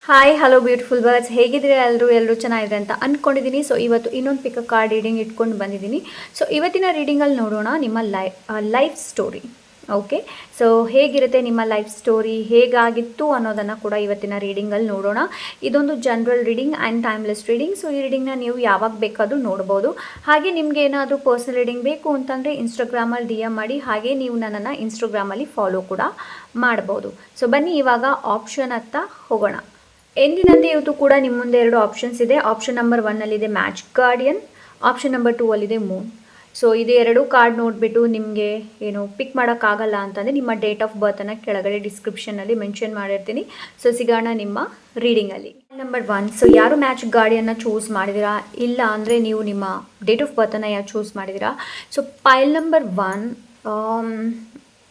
Hi hello beautiful birds, ಹೇಗಿದ್ದೀರಾ ಎಲ್ಲರೂ ಚೆನ್ನಾಗಿದೆ ಅಂತ ಅಂದ್ಕೊಂಡಿದ್ದೀನಿ. ಸೊ ಇವತ್ತು ಇನ್ನೊಂದು ಪಿಕ್ ಕಾರ್ಡ್ ರೀಡಿಂಗ್ ಇಟ್ಕೊಂಡು ಬಂದಿದ್ದೀನಿ. ಸೊ ಇವತ್ತಿನ ರೀಡಿಂಗಲ್ಲಿ ನೋಡೋಣ ನಿಮ್ಮ ಲೈಫ್ ಸ್ಟೋರಿ. ಓಕೆ, ಸೊ ಹೇಗಿರುತ್ತೆ ನಿಮ್ಮ ಲೈಫ್ ಸ್ಟೋರಿ, ಹೇಗಾಗಿತ್ತು ಅನ್ನೋದನ್ನು ಕೂಡ ಇವತ್ತಿನ ರೀಡಿಂಗಲ್ಲಿ ನೋಡೋಣ. ಇದೊಂದು general reading and timeless reading. So ಈ ರೀಡಿಂಗ್ನ ನೀವು ಯಾವಾಗ ಬೇಕಾದರೂ ನೋಡ್ಬೋದು. ಹಾಗೆ ನಿಮ್ಗೆ ಏನಾದರೂ ಪರ್ಸನಲ್ ರೀಡಿಂಗ್ ಬೇಕು ಅಂತಂದರೆ ಇನ್ಸ್ಟಾಗ್ರಾಮಲ್ಲಿ DM ಮಾಡಿ, ಹಾಗೆ ನೀವು ನನ್ನನ್ನು ಇನ್ಸ್ಟಾಗ್ರಾಮಲ್ಲಿ ಫಾಲೋ ಕೂಡ ಮಾಡ್ಬೋದು. ಸೊ ಬನ್ನಿ ಇವಾಗ ಆಪ್ಷನ್ ಹತ್ತ ಹೋಗೋಣ. ಎಂದಿನಂತೆ ಇವತ್ತು ಕೂಡ ನಿಮ್ಮ ಮುಂದೆ ಎರಡು ಆಪ್ಷನ್ಸ್ ಇದೆ. Option number 1 magic guardian, option number 2 Moon. So ಇದು ಎರಡು ಕಾರ್ಡ್ ನೋಡಿಬಿಟ್ಟು ನಿಮಗೆ ಏನು ಪಿಕ್ ಮಾಡೋಕ್ಕಾಗಲ್ಲ ಅಂತಂದರೆ ನಿಮ್ಮ ಡೇಟ್ ಆಫ್ ಬರ್ತನ್ನು ಕೆಳಗಡೆ ಡಿಸ್ಕ್ರಿಪ್ಷನಲ್ಲಿ ಮೆನ್ಷನ್ ಮಾಡಿರ್ತೀನಿ. ಸೊ ಸಿಗೋಣ ನಿಮ್ಮ ರೀಡಿಂಗಲ್ಲಿ. ನಂಬರ್ 1, ಸೊ ಯಾರು ಮ್ಯಾಜಿಕ್ ಗಾರ್ಡಿಯನ್ನ ಚೂಸ್ ಮಾಡಿದ್ದೀರಾ, ಇಲ್ಲ ಅಂದರೆ ನೀವು ನಿಮ್ಮ ಡೇಟ್ ಆಫ್ ಬರ್ತನ್ನು ಯಾರು ಚೂಸ್ ಮಾಡಿದ್ದೀರಾ. ಸೊ ಪೈಲ್ ನಂಬರ್ 1,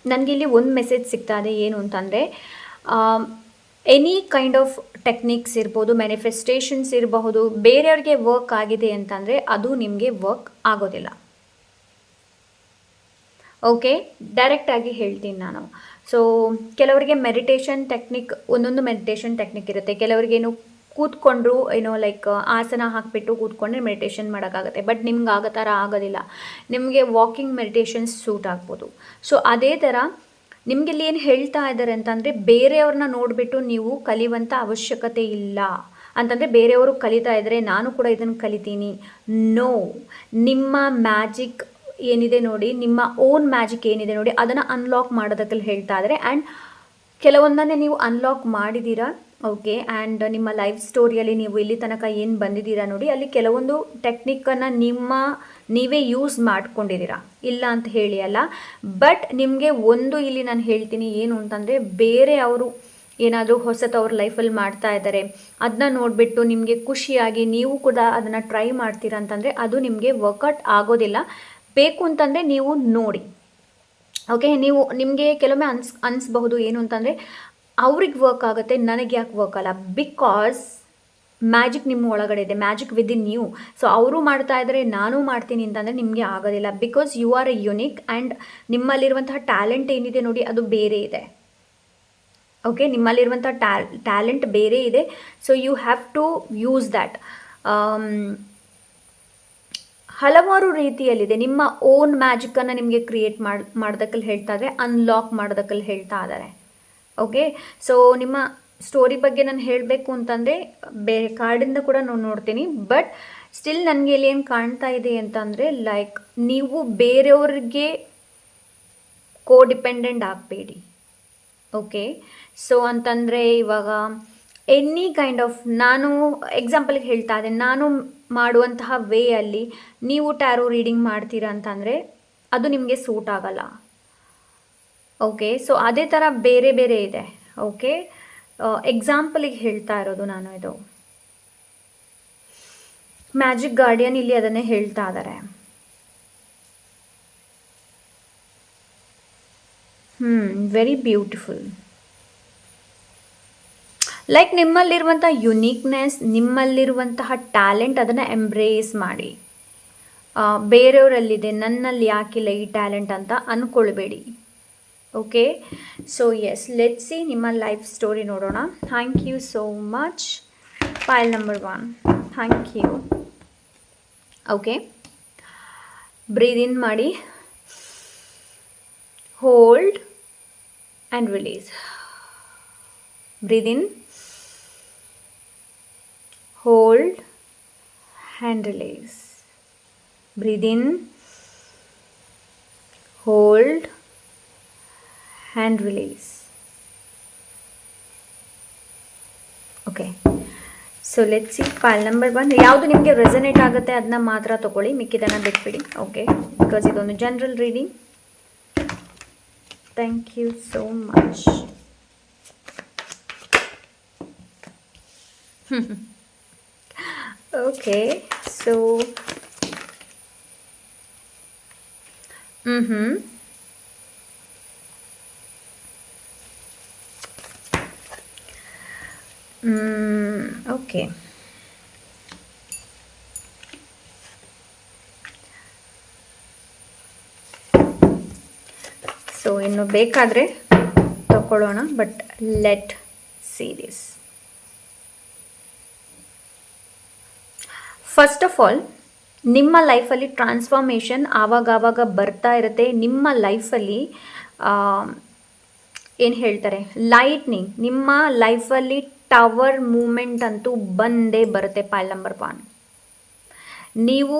ನನಗೆ ಇಲ್ಲಿ ಒಂದು ಮೆಸೇಜ್ ಸಿಗ್ತಾ ಇದೆ. ಏನು ಅಂತಂದರೆ ಎನಿ ಕೈಂಡ್ ಆಫ್ ಟೆಕ್ನಿಕ್ಸ್ ಇರ್ಬೋದು, ಮ್ಯಾನಿಫೆಸ್ಟೇಷನ್ಸ್ ಇರಬಹುದು, ಬೇರೆಯವ್ರಿಗೆ ವರ್ಕ್ ಆಗಿದೆ ಅಂತಂದರೆ ಅದು ನಿಮಗೆ ವರ್ಕ್ ಆಗೋದಿಲ್ಲ. ಓಕೆ, ಡೈರೆಕ್ಟಾಗಿ ಹೇಳ್ತೀನಿ ನಾನು. ಸೊ ಕೆಲವರಿಗೆ ಮೆಡಿಟೇಷನ್ ಟೆಕ್ನಿಕ್, ಒಂದೊಂದು ಮೆಡಿಟೇಷನ್ ಟೆಕ್ನಿಕ್ ಇರುತ್ತೆ. ಕೆಲವರಿಗೇನು ಕೂತ್ಕೊಂಡ್ರು ಏನೋ ಲೈಕ್ ಆಸನ ಹಾಕಿಬಿಟ್ಟು ಕೂತ್ಕೊಂಡ್ರೆ ಮೆಡಿಟೇಷನ್ ಮಾಡೋಕ್ಕಾಗುತ್ತೆ. ಬಟ್ ನಿಮ್ಗೆ ಆಗೋ ಥರ ಆಗೋದಿಲ್ಲ. ನಿಮಗೆ ವಾಕಿಂಗ್ ಮೆಡಿಟೇಷನ್ಸ್ ಸೂಟ್ ಆಗ್ಬೋದು. ಸೊ ಅದೇ ಥರ ನಿಮಗೆ ಇಲ್ಲಿ ಏನು ಹೇಳ್ತಾ ಇದ್ದಾರೆ ಅಂತಂದರೆ, ಬೇರೆಯವ್ರನ್ನ ನೋಡಿಬಿಟ್ಟು ನೀವು ಕಲಿಯುವಂಥ ಅವಶ್ಯಕತೆ ಇಲ್ಲ ಅಂತಂದರೆ, ಬೇರೆಯವರು ಕಲಿತಾ ಇದ್ದರೆ ನಾನು ಕೂಡ ಇದನ್ನು ಕಲಿತೀನಿ. ನೋ, ನಿಮ್ಮ ಮ್ಯಾಜಿಕ್ ಏನಿದೆ ನೋಡಿ, ನಿಮ್ಮ ಓನ್ ಮ್ಯಾಜಿಕ್ ಏನಿದೆ ನೋಡಿ, ಅದನ್ನು ಅನ್ಲಾಕ್ ಮಾಡೋದಕ್ಕೆ ಹೇಳ್ತಾ ಇದ್ದಾರೆ. ಆ್ಯಂಡ್ ಕೆಲವೊಂದನ್ನೇ ನೀವು ಅನ್ಲಾಕ್ ಮಾಡಿದ್ದೀರಾ. ಓಕೆ, ಆ್ಯಂಡ್ ನಿಮ್ಮ ಲೈಫ್ ಸ್ಟೋರಿಯಲ್ಲಿ ನೀವು ಇಲ್ಲಿ ತನಕ ಏನು ಬಂದಿದ್ದೀರಾ ನೋಡಿ, ಅಲ್ಲಿ ಕೆಲವೊಂದು ಟೆಕ್ನಿಕ್ಕನ್ನು ನೀವೇ ಯೂಸ್ ಮಾಡ್ಕೊಂಡಿದ್ದೀರಾ, ಇಲ್ಲ ಅಂತ ಹೇಳಿ ಅಲ್ಲ. ಬಟ್ ನಿಮಗೆ ಒಂದು ಇಲ್ಲಿ ನಾನು ಹೇಳ್ತೀನಿ ಏನು ಅಂತಂದರೆ, ಬೇರೆ ಅವರು ಏನಾದರೂ ಹೊಸತು ಅವ್ರ ಲೈಫಲ್ಲಿ ಮಾಡ್ತಾ ಇದ್ದಾರೆ, ಅದನ್ನ ನೋಡಿಬಿಟ್ಟು ನಿಮಗೆ ಖುಷಿಯಾಗಿ ನೀವು ಕೂಡ ಅದನ್ನು ಟ್ರೈ ಮಾಡ್ತೀರಾ ಅಂತಂದರೆ ಅದು ನಿಮಗೆ ವರ್ಕೌಟ್ ಆಗೋದಿಲ್ಲ. ಬೇಕು ಅಂತಂದರೆ ನೀವು ನೋಡಿ. ಓಕೆ, ನಿಮಗೆ ಕೆಲವೊಮ್ಮೆ ಅನಿಸ್ಬಹುದು ಏನು ಅಂತಂದರೆ, ಅವ್ರಿಗೆ ವರ್ಕ್ ಆಗುತ್ತೆ, ನನಗೆ ಯಾಕೆ ವರ್ಕ್ ಅಲ್ಲ. ಬಿಕಾಸ್ ಮ್ಯಾಜಿಕ್ ನಿಮ್ಮ ಒಳಗಡೆ ಇದೆ, ಮ್ಯಾಜಿಕ್ ವಿದಿನ್ ಯು. ಸೊ ಅವರು ಮಾಡ್ತಾ ಇದ್ದಾರೆ, ನಾನು ಮಾಡ್ತೀನಿ ಅಂತಂದರೆ ನಿಮಗೆ ಆಗೋದಿಲ್ಲ. Because you are a unique and ನಿಮ್ಮಲ್ಲಿರುವಂತಹ ಟ್ಯಾಲೆಂಟ್ ಏನಿದೆ ನೋಡಿ, ಅದು ಬೇರೆ ಇದೆ. ಓಕೆ, ನಿಮ್ಮಲ್ಲಿರುವಂಥ ಟ್ಯಾಲೆಂಟ್ ಬೇರೆ ಇದೆ. So you have to use that. ಹಲವಾರು ರೀತಿಯಲ್ಲಿದೆ. ನಿಮ್ಮ ಓನ್ ಮ್ಯಾಜಿಕನ್ನು ನಿಮಗೆ ಕ್ರಿಯೇಟ್ ಮಾಡೋದಕ್ಕಲ್ಲಿ ಹೇಳ್ತಾ ಇದ್ದಾರೆ, ಅನ್ಲಾಕ್ ಮಾಡೋದಕ್ಕಲ್ಲಿ ಹೇಳ್ತಾ ಇದ್ದಾರೆ. ಓಕೆ, ಸೊ ನಿಮ್ಮ ಸ್ಟೋರಿ ಬಗ್ಗೆ ನಾನು ಹೇಳಬೇಕು ಅಂತಂದರೆ ಬೇರೆ ಕಾರ್ಡಿಂದ ಕೂಡ ನಾನು ನೋಡ್ತೀನಿ. ಬಟ್ ಸ್ಟಿಲ್ ನನಗೆ ಇಲ್ಲಿ ಏನು ಕಾಣ್ತಾ ಇದೆ ಅಂತಂದರೆ, ಲೈಕ್ ನೀವು ಬೇರೆಯವ್ರಿಗೆ ಡಿಪೆಂಡೆಂಟ್ ಆಗಬೇಡಿ. ಓಕೆ, ಸೊ ಅಂತಂದರೆ ಇವಾಗ ಎನಿ ಕೈಂಡ್ ಆಫ್, ನಾನು ಎಕ್ಸಾಂಪಲ್ಗೆ ಹೇಳ್ತಾ ಇದ್ದೇನೆ, ನಾನು ಮಾಡುವಂತಹ ವೇಯಲ್ಲಿ ನೀವು ಟ್ಯಾರೋ ರೀಡಿಂಗ್ ಮಾಡ್ತೀರಾ ಅಂತಂದರೆ ಅದು ನಿಮಗೆ ಸೂಟ್ ಆಗಲ್ಲ. ಓಕೆ, ಸೊ ಅದೇ ಥರ ಬೇರೆ ಬೇರೆ ಇದೆ. ಓಕೆ, ಎಕ್ಸಾಂಪಲಿಗೆ ಹೇಳ್ತಾ ಇರೋದು ನಾನು. ಇದು ಮ್ಯಾಜಿಕ್ ಗಾರ್ಡಿಯನ್ ಇಲ್ಲಿ ಅದನ್ನೇ ಹೇಳ್ತಾ ಇದ್ದಾರೆ. Very beautiful. ಲೈಕ್ ನಿಮ್ಮಲ್ಲಿರುವಂಥ ಯುನೀಕ್ನೆಸ್, ನಿಮ್ಮಲ್ಲಿರುವಂತಹ ಟ್ಯಾಲೆಂಟ್, ಅದನ್ನು ಎಂಬ್ರೇಸ್ ಮಾಡಿ. ಬೇರೆಯವರಲ್ಲಿದೆ, ನನ್ನಲ್ಲಿ ಯಾಕಿಲ್ಲ ಈ ಟ್ಯಾಲೆಂಟ್ ಅಂತ ಅಂದ್ಕೊಳ್ಬೇಡಿ. Okay, so yes, let's see ನಿಮ್ಮ ಲೈಫ್ ಸ್ಟೋರಿ ನೋಡೋಣ. Thank you so much. Pile number 1, thank you. Okay, breathe in ಮಾಡಿ, hold and release. Breathe in, hold and release. Breathe in, hold and release. Okay, so let's see pile number 1. ಯಾವುದು ನಿಮಗೆ resonate ಆಗುತ್ತೆ ಅದನ್ನ ಮಾತ್ರ ತಗೊಳ್ಳಿ, ಮಿಕ್ಕಿದನ್ನು ಬಿಟ್ಬಿಡಿ. Okay, because ಇದೊಂದು general reading. Thank you so much. Okay, so okay, so ಇನ್ನು ಬೇಕಾದರೆ ತಗೊಳ್ಳೋಣ. But let see this. First of all ನಿಮ್ಮ ಲೈಫಲ್ಲಿ ಟ್ರಾನ್ಸ್ಫಾರ್ಮೇಷನ್ ಆವಾಗ ಬರ್ತಾ ಇರುತ್ತೆ. ನಿಮ್ಮ ಲೈಫಲ್ಲಿ ಏನು ಹೇಳ್ತಾರೆ, ಲೈಟ್ನಿಂಗ್ ನಿಮ್ಮ ಲೈಫಲ್ಲಿ ಟವರ್ ಮೂಮೆಂಟ್ ಅಂತೂ ಬಂದೇ ಬರುತ್ತೆ. ಪಾಲ್ ನಂಬರ್ 1, ನೀವು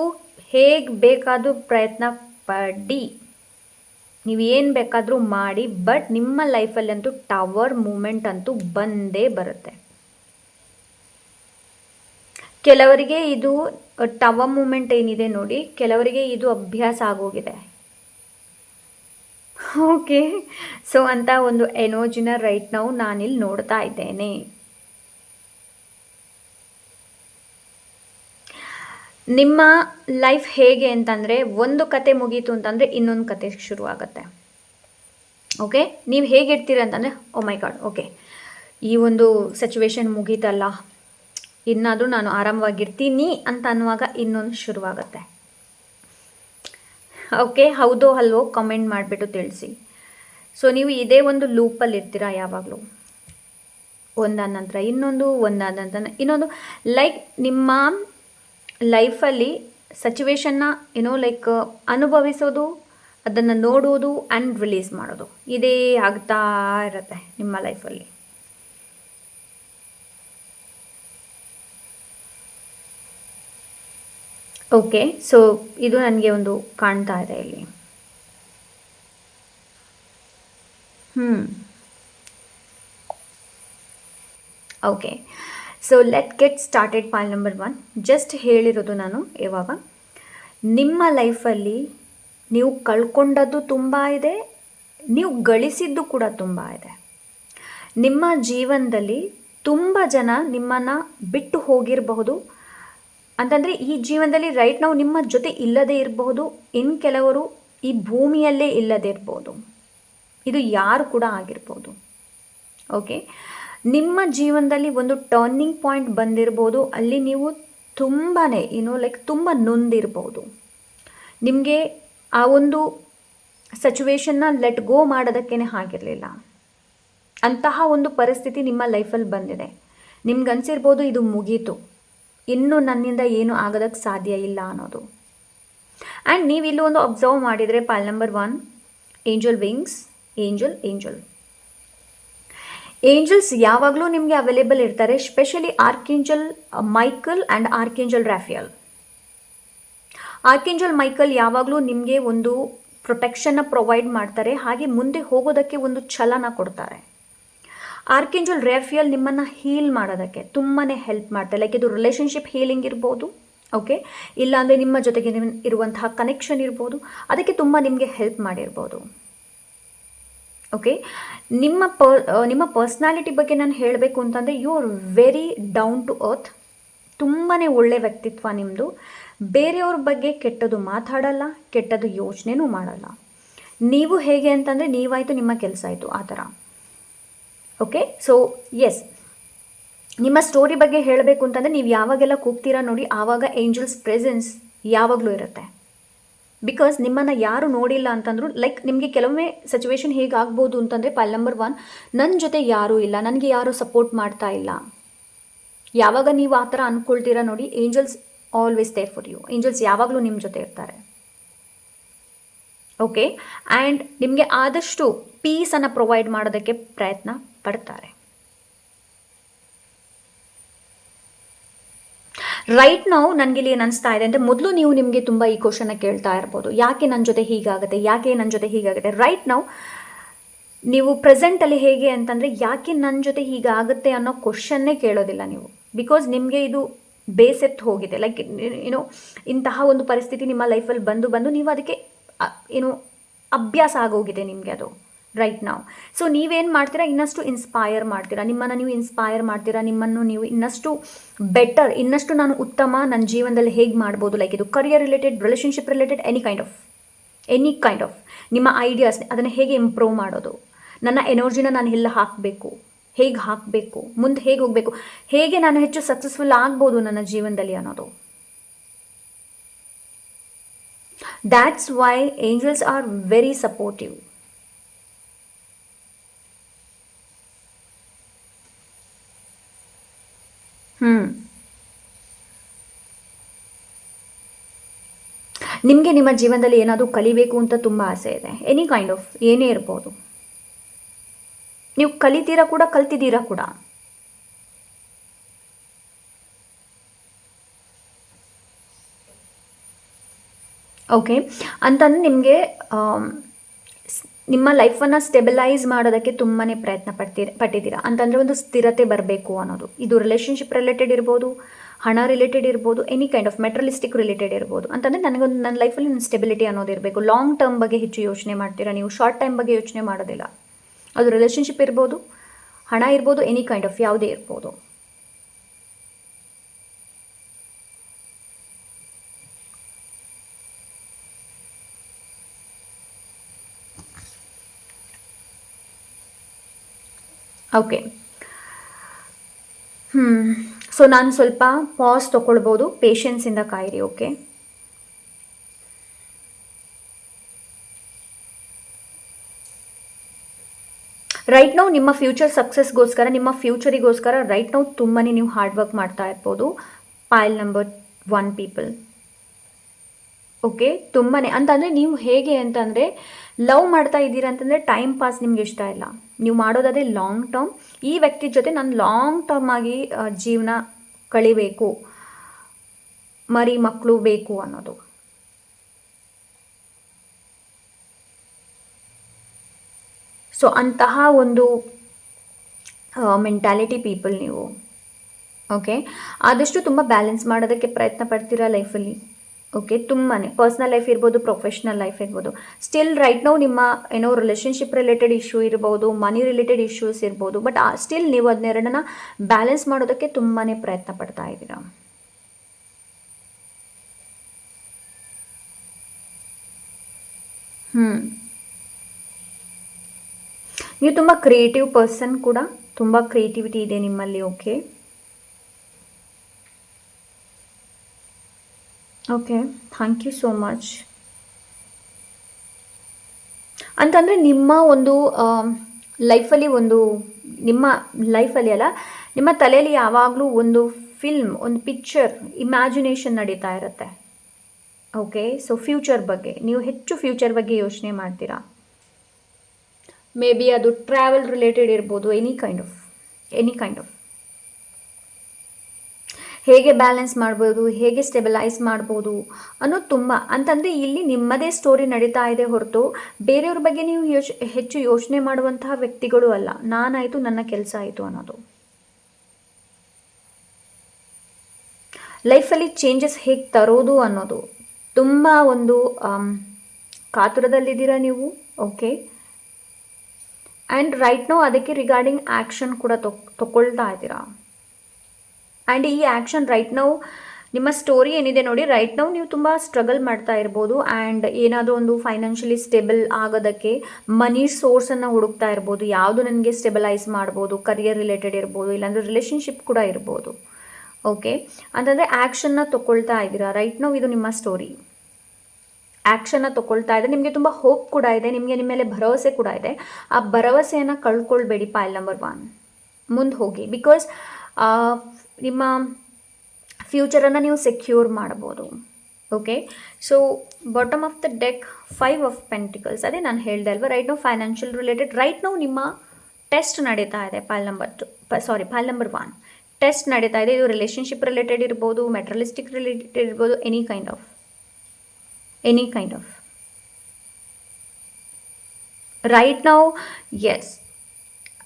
ಹೇಗೆ ಬೇಕಾದರೂ ಪ್ರಯತ್ನ ಪಡಿ, ನೀವು ಏನು ಬೇಕಾದರೂ ಮಾಡಿ, ಬಟ್ ನಿಮ್ಮ ಲೈಫಲ್ಲಿ ಅಂತೂ ಟವರ್ ಮೂಮೆಂಟ್ ಅಂತೂ ಬಂದೇ ಬರುತ್ತೆ. ಕೆಲವರಿಗೆ ಇದು ಟವರ್ ಮೂಮೆಂಟ್ ಏನಿದೆ ನೋಡಿ, ಕೆಲವರಿಗೆ ಇದು ಅಭ್ಯಾಸ ಆಗೋಗಿದೆ. ಓಕೆ, ಸೊ ಅಂತ ಒಂದು ಎನರ್ಜಿನ ರೈಟ್ ನಾವು ನಾನಿಲ್ಲಿ ನೋಡ್ತಾ ಇದ್ದೇನೆ. ನಿಮ್ಮ ಲೈಫ್ ಹೇಗೆ ಅಂತಂದರೆ, ಒಂದು ಕತೆ ಮುಗೀತು ಅಂತಂದರೆ ಇನ್ನೊಂದು ಕತೆ ಶುರುವಾಗುತ್ತೆ. ಓಕೆ, ನೀವು ಹೇಗಿರ್ತೀರ ಅಂತಂದರೆ, ಓ ಮೈ ಗಾಡ್, ಓಕೆ ಈ ಒಂದು ಸಿಚುವೇಶನ್ ಮುಗೀತಲ್ಲ, ಇನ್ನಾದರೂ ನಾನು ಆರಾಮವಾಗಿರ್ತೀನಿ ಅಂತ ಅನ್ನುವಾಗ ಇನ್ನೊಂದು ಶುರುವಾಗುತ್ತೆ. ಓಕೆ, ಹೌದೋ ಅಲ್ವೋ ಕಮೆಂಟ್ ಮಾಡಿಬಿಟ್ಟು ತಿಳಿಸಿ. ಸೊ ನೀವು ಇದೇ ಒಂದು ಲೂಪಲ್ಲಿ ಇರ್ತೀರಾ ಯಾವಾಗಲೂ, ಒಂದಾದ ನಂತರ ಇನ್ನೊಂದು, ಒಂದಾದ ನಂತರ ಇನ್ನೊಂದು. ಲೈಕ್ ನಿಮ್ಮ ಲೈಫಲ್ಲಿ ಸಿಚುವೇಶನ್ನ ಲೈಕ್ ಅನುಭವಿಸೋದು, ಅದನ್ನು ನೋಡೋದು ಆ್ಯಂಡ್ ರಿಲೀಸ್ ಮಾಡೋದು, ಇದೇ ಆಗ್ತಾ ಇರುತ್ತೆ ನಿಮ್ಮ ಲೈಫಲ್ಲಿ. ಓಕೆ, ಸೊ ಇದು ನನಗೆ ಒಂದು ಕಾಣ್ತಾ ಇದೆ ಇಲ್ಲಿ. Okay, so let get started. Pull number 1, just ಹೇಳಿರೋದು ನಾನು ಇವಾಗ, ನಿಮ್ಮ ಲೈಫಲ್ಲಿ ನೀವು ಕಳ್ಕೊಂಡದ್ದು ತುಂಬ ಇದೆ, ನೀವು ಗಳಿಸಿದ್ದು ಕೂಡ ತುಂಬ ಇದೆ. ನಿಮ್ಮ ಜೀವನದಲ್ಲಿ ತುಂಬ ಜನ ನಿಮ್ಮನ್ನು ಬಿಟ್ಟು ಹೋಗಿರಬಹುದು, ಅಂತಂದರೆ ಈ ಜೀವನದಲ್ಲಿ ರೈಟ್ ನಾವು ನಿಮ್ಮ ಜೊತೆ ಇಲ್ಲದೇ ಇರಬಹುದು, ಇನ್ನು ಕೆಲವರು ಈ ಭೂಮಿಯಲ್ಲೇ ಇಲ್ಲದೇ ಇರ್ಬೋದು, ಇದು ಯಾರು ಕೂಡ ಆಗಿರ್ಬೋದು. ಓಕೆ, ನಿಮ್ಮ ಜೀವನದಲ್ಲಿ ಒಂದು ಟರ್ನಿಂಗ್ ಪಾಯಿಂಟ್ ಬಂದಿರ್ಬೋದು, ಅಲ್ಲಿ ನೀವು ತುಂಬಾ ಲೈಕ್ ತುಂಬ ನೊಂದಿರ್ಬೋದು. ನಿಮಗೆ ಆ ಒಂದು ಸಿಚುವೇಶನ್ನ ಲೆಟ್ ಗೋ ಮಾಡೋದಕ್ಕೇ ಆಗಿರಲಿಲ್ಲ, ಅಂತಹ ಒಂದು ಪರಿಸ್ಥಿತಿ ನಿಮ್ಮ ಲೈಫಲ್ಲಿ ಬಂದಿದೆ. ನಿಮ್ಗೆ ಅನಿಸಿರ್ಬೋದು ಇದು ಮುಗೀತು, ಇನ್ನೂ ನನ್ನಿಂದ ಏನು ಆಗೋದಕ್ಕೆ ಸಾಧ್ಯ ಇಲ್ಲ ಅನ್ನೋದು. ಆ್ಯಂಡ್ ನೀವು ಇಲ್ಲಿ ಒಂದು ಅಬ್ಸರ್ವ್ ಮಾಡಿದರೆ, pull number 1, angel wings, angel angels ಯಾವಾಗಲೂ ನಿಮಗೆ ಅವೈಲೇಬಲ್ ಇರ್ತಾರೆ, specially archangel Michael and archangel Raphael. Archangel Michael ಯಾವಾಗಲೂ ನಿಮಗೆ ಒಂದು ಪ್ರೊಟೆಕ್ಷನ್ನ ಪ್ರೊವೈಡ್ ಮಾಡ್ತಾರೆ, ಹಾಗೆ ಮುಂದೆ ಹೋಗೋದಕ್ಕೆ ಒಂದು ಛಲನ ಕೊಡ್ತಾರೆ. ಆರ್ಕೇಂಜಲ್ ರಾಫಿಯಲ್ ನಿಮ್ಮನ್ನು ಹೀಲ್ ಮಾಡೋದಕ್ಕೆ ತುಂಬಾ ಹೆಲ್ಪ್ ಮಾಡ್ತಾರೆ. ಲೈಕ್ ಇದು ರಿಲೇಷನ್ಶಿಪ್ ಹೀಲಿಂಗ್ ಇರ್ಬೋದು, ಓಕೆ, ಇಲ್ಲಾಂದರೆ ನಿಮ್ಮ ಜೊತೆಗೆ ಇರುವಂತಹ ಕನೆಕ್ಷನ್ ಇರ್ಬೋದು, ಅದಕ್ಕೆ ತುಂಬ ನಿಮಗೆ ಹೆಲ್ಪ್ ಮಾಡಿರ್ಬೋದು. ಓಕೆ, ನಿಮ್ಮ ಪರ್ಸ್ನಾಲಿಟಿ ಬಗ್ಗೆ ನಾನು ಹೇಳಬೇಕು ಅಂತಂದರೆ, you are very down to earth, ತುಂಬಾ ಒಳ್ಳೆ ವ್ಯಕ್ತಿತ್ವ ನಿಮ್ಮದು. ಬೇರೆಯವ್ರ ಬಗ್ಗೆ ಕೆಟ್ಟದ್ದು ಮಾತಾಡಲ್ಲ, ಕೆಟ್ಟದ್ದು ಯೋಚನೆನೂ ಮಾಡಲ್ಲ. ನೀವು ಹೇಗೆ ಅಂತಂದರೆ, ನೀವಾಯಿತು ನಿಮ್ಮ ಕೆಲಸ ಆಯಿತು, ಆ ಥರ. ಓಕೆ, ಸೊ ಎಸ್, ನಿಮ್ಮ ಸ್ಟೋರಿ ಬಗ್ಗೆ ಹೇಳಬೇಕು ಅಂತಂದರೆ, ನೀವು ಯಾವಾಗೆಲ್ಲ ಕೂಗ್ತೀರಾ ನೋಡಿ, ಆವಾಗ ಏಂಜಲ್ಸ್ ಪ್ರೆಸೆನ್ಸ್ ಯಾವಾಗಲೂ ಇರುತ್ತೆ. ಬಿಕಾಸ್ ನಿಮ್ಮನ್ನು ಯಾರು ನೋಡಿಲ್ಲ ಅಂತಂದ್ರು, ಲೈಕ್ ನಿಮಗೆ ಕೆಲವೊಮ್ಮೆ ಸಿಚುವೇಶನ್ ಹೇಗಾಗ್ಬೋದು ಅಂತಂದರೆ, ಪಾಲ್ ನಂಬರ್ 1, ನನ್ನ ಜೊತೆ ಯಾರೂ ಇಲ್ಲ, ನನಗೆ ಯಾರೂ ಸಪೋರ್ಟ್ ಮಾಡ್ತಾ ಇಲ್ಲ, ಯಾವಾಗ ನೀವು ಆ ಥರ ಅಂದ್ಕೊಳ್ತೀರಾ ನೋಡಿ, angels always there for you. Angels ಯಾವಾಗಲೂ ನಿಮ್ಮ ಜೊತೆ ಇರ್ತಾರೆ. ಓಕೆ, ಆ್ಯಂಡ್ ನಿಮಗೆ ಆದಷ್ಟು ಪೀಸನ್ನು ಪ್ರೊವೈಡ್ ಮಾಡೋದಕ್ಕೆ ಪ್ರಯತ್ನ ಪಡ್ತಾರೆ. ರೈಟ್ ನಾವು ನನಗಿಲ್ಲಿ ಏನು ಅನಿಸ್ತಾ ಇದೆ ಅಂದರೆ, ಮೊದಲು ನೀವು ನಿಮಗೆ ತುಂಬ ಈ ಕ್ವಶನ್ನ ಕೇಳ್ತಾ ಇರ್ಬೋದು, ಯಾಕೆ ನನ್ನ ಜೊತೆ ಹೀಗಾಗುತ್ತೆ, ಯಾಕೆ ನನ್ನ ಜೊತೆ ಹೀಗಾಗುತ್ತೆ. ರೈಟ್ ನಾವು ನೀವು ಪ್ರೆಸೆಂಟಲ್ಲಿ ಹೇಗೆ ಅಂತಂದರೆ, ಯಾಕೆ ನನ್ನ ಜೊತೆ ಹೀಗಾಗುತ್ತೆ ಅನ್ನೋ ಕ್ವಶನ್ನೇ ಕೇಳೋದಿಲ್ಲ ನೀವು. ಬಿಕಾಸ್ ನಿಮಗೆ ಇದು ಬೇಸೆತ್ತು ಹೋಗಿದೆ. ಲೈಕ್ ಇಂತಹ ಒಂದು ಪರಿಸ್ಥಿತಿ ನಿಮ್ಮ ಲೈಫಲ್ಲಿ ಬಂದು ನೀವು ಅದಕ್ಕೆ ಅಭ್ಯಾಸ ಆಗೋಗಿದೆ ನಿಮಗೆ ಅದು ರೈಟ್ ನಾವು. ಸೊ ನೀವೇನು ಮಾಡ್ತೀರಾ, ಇನ್ನಷ್ಟು ಇನ್ಸ್ಪೈರ್ ಮಾಡ್ತೀರಾ, ನಿಮ್ಮನ್ನು ನೀವು ಇನ್ಸ್ಪೈರ್ ಮಾಡ್ತೀರಾ, ನಿಮ್ಮನ್ನು ನೀವು ಇನ್ನಷ್ಟು ಬೆಟರ್, ಇನ್ನಷ್ಟು ನಾನು ಉತ್ತಮ ನನ್ನ ಜೀವನದಲ್ಲಿ ಹೇಗೆ ಮಾಡ್ಬೋದು. ಲೈಕ್ ಇದು career related, relationship related, any kind of ನಿಮ್ಮ ಐಡಿಯಾಸ್, ಅದನ್ನು ಹೇಗೆ ಇಂಪ್ರೂವ್ ಮಾಡೋದು, ನನ್ನ ಎನರ್ಜಿನ ನಾನು ಎಲ್ಲ ಹಾಕಬೇಕು, ಹೇಗೆ ಹಾಕಬೇಕು, ಮುಂದೆ ಹೇಗೆ ಹೋಗಬೇಕು, ಹೇಗೆ ನಾನು ಹೆಚ್ಚು ಸಕ್ಸಸ್ಫುಲ್ ಆಗ್ಬೋದು ನನ್ನ ಜೀವನದಲ್ಲಿ ಅನ್ನೋದು. That's why angels are very supportive. ನಿಮಗೆ ನಿಮ್ಮ ಜೀವನದಲ್ಲಿ ಏನಾದರೂ ಕಲಿಬೇಕು ಅಂತ ತುಂಬ ಆಸೆ ಇದೆ, ಎನಿ ಕೈಂಡ್ ಆಫ್ ಏನೇ ಇರ್ಬೋದು. ನೀವು ಕಲಿತೀರಾ ಕೂಡ, ಕಲ್ತಿದ್ದೀರಾ ಕೂಡ. ಓಕೆ, ಅಂತಂದರೆ ನಿಮಗೆ ನಿಮ್ಮ ಲೈಫನ್ನು ಸ್ಟೆಬಿಲೈಸ್ ಮಾಡೋದಕ್ಕೆ ತುಂಬಾ ಪ್ರಯತ್ನ ಪಟ್ಟಿದ್ದೀರಾ. ಅಂತಂದರೆ ಒಂದು ಸ್ಥಿರತೆ ಬರಬೇಕು ಅನ್ನೋದು. ಇದು ರಿಲೇಷನ್ಶಿಪ್ ರಿಲೇಟೆಡ್ ಇರ್ಬೋದು, ಹಣ ರಿಲೇಟೆಡ್ ಇರ್ಬೋದು, any kind of materialistic related ಇರ್ಬೋದು. ಅಂತಂದರೆ ನನಗೊಂದು ನನ್ನ ಲೈಫಲ್ಲಿ ಒಂದು ಸ್ಟೆಬಿಲಿಟಿ ಅನ್ನೋದು ಇರಬೇಕು. ಲಾಂಗ್ ಟರ್ಮ್ ಬಗ್ಗೆ ಹೆಚ್ಚು ಯೋಚನೆ ಮಾಡ್ತೀರಾ ನೀವು, ಶಾರ್ಟ್ ಟೈಮ್ ಬಗ್ಗೆ ಯೋಚನೆ ಮಾಡೋದಿಲ್ಲ. ಅದು ರಿಲೇಷನ್ಶಿಪ್ ಇರ್ಬೋದು, ಹಣ ಇರ್ಬೋದು, ಎನಿ ಕೈಂಡ್ ಆಫ್ ಯಾವುದೇ ಇರ್ಬೋದು. ಓಕೆ, ಸೊ ನಾನು ಸ್ವಲ್ಪ ಪಾಸ್ ತೊಗೊಳ್ಬೋದು, ಪೇಷನ್ಸಿಂದ ಕಾಯಿರಿ. ಓಕೆ, ರೈಟ್ ನಾವು ನಿಮ್ಮ ಫ್ಯೂಚರ್ ಸಕ್ಸಸ್ಗೋಸ್ಕರ, ನಿಮ್ಮ ಫ್ಯೂಚರಿಗೋಸ್ಕರ ರೈಟ್ ನಾವು ತುಂಬಾ ನೀವು ಹಾರ್ಡ್ ವರ್ಕ್ ಮಾಡ್ತಾ ಇರ್ಬೋದು. ಪೈಲ್ ನಂಬರ್ 1 ಪೀಪಲ್. ಓಕೆ, ತುಂಬಾ ಅಂತಂದರೆ ನೀವು ಹೇಗೆ ಅಂತಂದರೆ ಲವ್ ಮಾಡ್ತಾ ಇದ್ದೀರಾ ಅಂತಂದರೆ ಟೈಮ್ ಪಾಸ್ ನಿಮ್ಗೆ ಇಷ್ಟ ಇಲ್ಲ. ನೀವು ಮಾಡೋದಾದರೆ ಲಾಂಗ್ ಟರ್ಮ್, ಈ ವ್ಯಕ್ತಿ ಜೊತೆ ನಾನು ಲಾಂಗ್ ಟರ್ಮ್ ಆಗಿ ಜೀವನ ಕಳಿಬೇಕು, ಮರಿ ಮಕ್ಕಳು ಬೇಕು ಅನ್ನೋದು. ಸೊ ಅಂತಹ ಒಂದು ಮೆಂಟ್ಯಾಲಿಟಿ ಪೀಪಲ್ ನೀವು. ಓಕೆ, ಆದಷ್ಟು ತುಂಬ ಬ್ಯಾಲೆನ್ಸ್ ಮಾಡೋದಕ್ಕೆ ಪ್ರಯತ್ನ ಪಡ್ತೀರಾ ಲೈಫಲ್ಲಿ. ಓಕೆ, ತುಂಬಾ ಪರ್ಸ್ನಲ್ ಲೈಫ್ ಇರ್ಬೋದು, ಪ್ರೊಫೆಷ್ನಲ್ ಲೈಫ್ ಇರ್ಬೋದು. ಸ್ಟಿಲ್ ರೈಟ್ ನಾವು ನಿಮ್ಮ ಏನೋ ರಿಲೇಷನ್ಶಿಪ್ ರಿಲೇಟೆಡ್ ಇಶ್ಯೂ ಇರ್ಬೋದು, ಮನಿ ರಿಲೇಟೆಡ್ ಇಶ್ಯೂಸ್ ಇರ್ಬೋದು, ಬಟ್ ಸ್ಟಿಲ್ ನೀವು ಅದನ್ನೆರಡನ್ನ ಬ್ಯಾಲೆನ್ಸ್ ಮಾಡೋದಕ್ಕೆ ತುಂಬಾ ಪ್ರಯತ್ನ ಪಡ್ತಾ ಇದ್ದೀರಾ. ನೀವು ತುಂಬ ಕ್ರಿಯೇಟಿವ್ ಪರ್ಸನ್ ಕೂಡ, ತುಂಬ ಕ್ರಿಯೇಟಿವಿಟಿ ಇದೆ ನಿಮ್ಮಲ್ಲಿ. Okay okay, thank you so much. ಅಂತಂದರೆ ನಿಮ್ಮ ಒಂದು ಲೈಫಲ್ಲಿ ನಿಮ್ಮ ಲೈಫಲ್ಲಿ ಅಲ್ಲ, ನಿಮ್ಮ ತಲೆಯಲ್ಲಿ ಯಾವಾಗಲೂ ಒಂದು ಫಿಲ್ಮ್, ಒಂದು ಪಿಕ್ಚರ್, ಇಮ್ಯಾಜಿನೇಷನ್ ನಡೀತಾ ಇರುತ್ತೆ. ಓಕೆ, ಸೊ ಫ್ಯೂಚರ್ ಬಗ್ಗೆ ನೀವು ಹೆಚ್ಚು ಫ್ಯೂಚರ್ ಬಗ್ಗೆ ಯೋಚನೆ ಮಾಡ್ತೀರಾ. ಮೇ ಬಿ ಅದು ಟ್ರಾವೆಲ್ ರಿಲೇಟೆಡ್ ಇರ್ಬೋದು, ಎನಿ ಕೈಂಡ್ ಆಫ್ ಹೇಗೆ ಬ್ಯಾಲೆನ್ಸ್ ಮಾಡ್ಬೋದು, ಹೇಗೆ ಸ್ಟೆಬಿಲೈಸ್ ಮಾಡ್ಬೋದು ಅನ್ನೋದು ತುಂಬ. ಅಂತಂದರೆ ಇಲ್ಲಿ ನಿಮ್ಮದೇ ಸ್ಟೋರಿ ನಡೀತಾ ಇದೆ ಹೊರತು ಬೇರೆಯವ್ರ ಬಗ್ಗೆ ನೀವು ಹೆಚ್ಚು ಯೋಚನೆ ಮಾಡುವಂತಹ ವ್ಯಕ್ತಿಗಳು ಅಲ್ಲ. ನಾನಾಯಿತು, ನನ್ನ ಕೆಲಸ ಆಯಿತು ಅನ್ನೋದು. ಲೈಫಲ್ಲಿ ಚೇಂಜಸ್ ಹೇಗೆ ತರೋದು ಅನ್ನೋದು ತುಂಬ ಒಂದು ಕಾತುರದಲ್ಲಿದ್ದೀರಾ ನೀವು. ಓಕೆ, ಆ್ಯಂಡ್ ರೈಟ್ ನಾವು ಅದಕ್ಕೆ ರಿಗಾರ್ಡಿಂಗ್ ಆ್ಯಕ್ಷನ್ ಕೂಡ ತಗೊಳ್ತಾ ಇದ್ದೀರಾ. ಆ್ಯಂಡ್ ಈ ಆ್ಯಕ್ಷನ್ ರೈಟ್ ನಾವು ನಿಮ್ಮ ಸ್ಟೋರಿ ಏನಿದೆ ನೋಡಿ, ರೈಟ್ ನಾವು ನೀವು ತುಂಬ ಸ್ಟ್ರಗಲ್ ಮಾಡ್ತಾ ಇರ್ಬೋದು. ಆ್ಯಂಡ್ ಏನಾದರೂ ಒಂದು ಫೈನಾನ್ಷಿಯಲಿ ಸ್ಟೇಬಲ್ ಆಗೋದಕ್ಕೆ ಮನಿ ಸೋರ್ಸನ್ನು ಹುಡುಕ್ತಾ ಇರ್ಬೋದು. ಯಾವುದು ನನಗೆ ಸ್ಟೆಬಲೈಸ್ ಮಾಡ್ಬೋದು, ಕರಿಯರ್ ರಿಲೇಟೆಡ್ ಇರ್ಬೋದು, ಇಲ್ಲಾಂದರೆ ರಿಲೇಷನ್ಶಿಪ್ ಕೂಡ ಇರ್ಬೋದು. ಓಕೆ, ಅಂತಂದರೆ ಆ್ಯಕ್ಷನ್ನ ತಗೊಳ್ತಾ ಇದ್ದೀರಾ. ರೈಟ್ ನಾವು ಇದು ನಿಮ್ಮ ಸ್ಟೋರಿ. ಆ್ಯಕ್ಷನ್ನ ತಗೊಳ್ತಾ ಇದೆ, ನಿಮಗೆ ತುಂಬ ಹೋಪ್ ಕೂಡ ಇದೆ, ನಿಮಗೆ ನಿಮ್ಮ ಮೇಲೆ ಭರವಸೆ ಕೂಡ ಇದೆ. ಆ ಭರವಸೆಯನ್ನು ಕಳ್ಕೊಳ್ಬೇಡಿ. ಪೈಲ್ ನಂಬರ್ 1 ಮುಂದೆ ಹೋಗಿ. ಬಿಕಾಸ್ ನಿಮ್ಮ ಫ್ಯೂಚರನ್ನು ನೀವು ಸೆಕ್ಯೂರ್ ಮಾಡ್ಬೋದು. Okay, so bottom of the deck 5 of pentacles. ಅದೇ ನಾನು ಹೇಳಿದೆ ಅಲ್ವಾ, ರೈಟ್ ನಾವು ಫೈನಾನ್ಷಿಯಲ್ ರಿಲೇಟೆಡ್ ರೈಟ್ ನಾವು ನಿಮ್ಮ ಟೆಸ್ಟ್ ನಡೀತಾ ಇದೆ. ಪೈಲ್ ನಂಬರ್ 1 ಟೆಸ್ಟ್ ನಡೀತಾ ಇದೆ. ಇದು ರಿಲೇಷನ್ಶಿಪ್ ರಿಲೇಟೆಡ್ ಇರ್ಬೋದು, ಮೆಟೀರಿಯಲಿಸ್ಟಿಕ್ ರಿಲೇಟೆಡ್ ಇರ್ಬೋದು, ಎನಿ ಕೈಂಡ್ ಆಫ್ ರೈಟ್ ನಾವು ಎಸ್,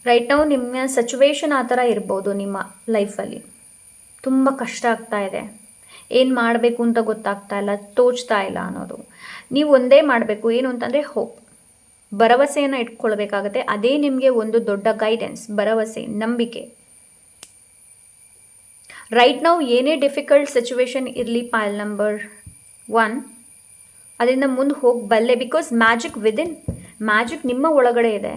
ರೈಟ್ ನಾವು ನಿಮ್ಮ ಸಿಚುವೇಶನ್ ಆ ಥರ ಇರ್ಬೋದು. ನಿಮ್ಮ ಲೈಫಲ್ಲಿ ತುಂಬ ಕಷ್ಟ ಆಗ್ತಾ ಇದೆ, ಏನು ಮಾಡಬೇಕು ಅಂತ ಗೊತ್ತಾಗ್ತಾ ಇಲ್ಲ, ತೋಚ್ತಾ ಇಲ್ಲ ಅನ್ನೋದು. ನೀವು ಒಂದೇ ಮಾಡಬೇಕು, ಏನು ಅಂತಂದರೆ ಹೋಪ್, ಭರವಸೆಯನ್ನು ಇಟ್ಕೊಳ್ಬೇಕಾಗತ್ತೆ. ಅದೇ ನಿಮಗೆ ಒಂದು ದೊಡ್ಡ ಗೈಡೆನ್ಸ್, ಭರವಸೆ, ನಂಬಿಕೆ. ರೈಟ್ ನಾವು ಏನೇ ಡಿಫಿಕಲ್ಟ್ ಸಿಚುವೇಶನ್ ಇರಲಿ, ಪೈಲ್ ನಂಬರ್ 1 ಅದರಿಂದ ಮುಂದೆ ಹೋಗಬಲ್ಲೆ. ಬಿಕಾಸ್ ಮ್ಯಾಜಿಕ್ ನಿಮ್ಮ ಒಳಗಡೆ ಇದೆ.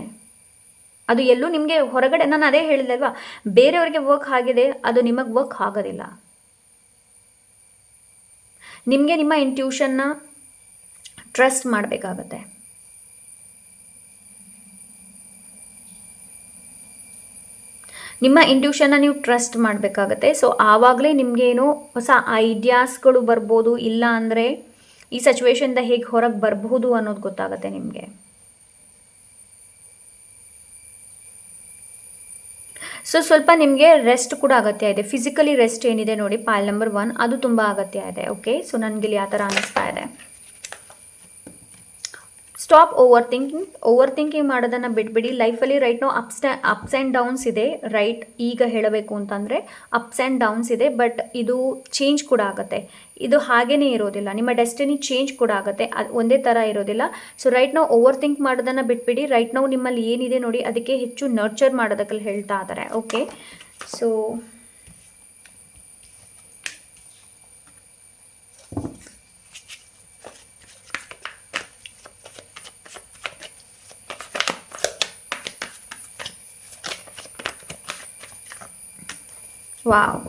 ಅದು ಎಲ್ಲೂ ನಿಮಗೆ ಹೊರಗಡೆ, ನಾನು ಅದೇ ಹೇಳಿದೆ ಅಲ್ವಾ, ಬೇರೆಯವ್ರಿಗೆ ವರ್ಕ್ ಆಗಿದೆ, ಅದು ನಿಮಗೆ ವರ್ಕ್ ಆಗೋದಿಲ್ಲ. ನಿಮಗೆ ನಿಮ್ಮ ಇಂಟ್ಯೂಷನ್ನ ಟ್ರಸ್ಟ್ ಮಾಡಬೇಕಾಗತ್ತೆ. ನಿಮ್ಮ ಇಂಟ್ಯೂಷನ್ನ ನೀವು ಟ್ರಸ್ಟ್ ಮಾಡಬೇಕಾಗತ್ತೆ. ಸೊ ಆವಾಗಲೇ ನಿಮಗೇನೋ ಹೊಸ ಐಡಿಯಾಸ್ಗಳು ಬರ್ಬೋದು. ಇಲ್ಲ ಅಂದರೆ ಈ ಸಿಚುವೇಶನ್ದ ಹೇಗೆ ಹೊರಗೆ ಬರಬಹುದು ಅನ್ನೋದು ಗೊತ್ತಾಗುತ್ತೆ ನಿಮಗೆ. ಸೊ ಸ್ವಲ್ಪ ನಿಮಗೆ ರೆಸ್ಟ್ ಕೂಡ ಅಗತ್ಯ ಇದೆ. ಫಿಸಿಕಲಿ ರೆಸ್ಟ್ ಏನಿದೆ ನೋಡಿ ಪಾಲ್ ನಂಬರ್ 1, ಅದು ತುಂಬ ಅಗತ್ಯ ಇದೆ. ಓಕೆ, ಸೊ ನನಗಿಲ್ಲಿ ಆ ಥರ ಅನ್ನಿಸ್ತಾ ಇದೆ. ಸ್ಟಾಪ್ ಓವರ್ ಥಿಂಕಿಂಗ್ ಮಾಡೋದನ್ನು ಬಿಟ್ಬಿಡಿ. ಲೈಫಲ್ಲಿ right no ups and downs ಇದೆ. ರೈಟ್, ಈಗ ಹೇಳಬೇಕು ಅಂತಂದರೆ ಅಪ್ಸ್ ಆ್ಯಂಡ್ ಡೌನ್ಸ್ ಇದೆ, ಬಟ್ ಇದು ಚೇಂಜ್ ಕೂಡ ಆಗುತ್ತೆ. ಇದು ಹಾಗೇ ಇರೋದಿಲ್ಲ, ನಿಮ್ಮ ಡೆಸ್ಟಿನಿ ಚೇಂಜ್ ಕೂಡ ಆಗುತ್ತೆ, ಅದು ಒಂದೇ ಥರ ಇರೋದಿಲ್ಲ. ಸೊ ರೈಟ್ ನಾವು ಓವರ್ ಥಿಂಕ್ ಮಾಡೋದನ್ನು ಬಿಟ್ಬಿಡಿ. ರೈಟ್ ನಾವು ನಿಮ್ಮಲ್ಲಿ ಏನಿದೆ ನೋಡಿ ಅದಕ್ಕೆ ಹೆಚ್ಚು ನರ್ಚರ್ ಮಾಡೋದಕ್ಕೆ ಹೇಳ್ತಾ ಇದ್ದಾರೆ. Okay, so wow,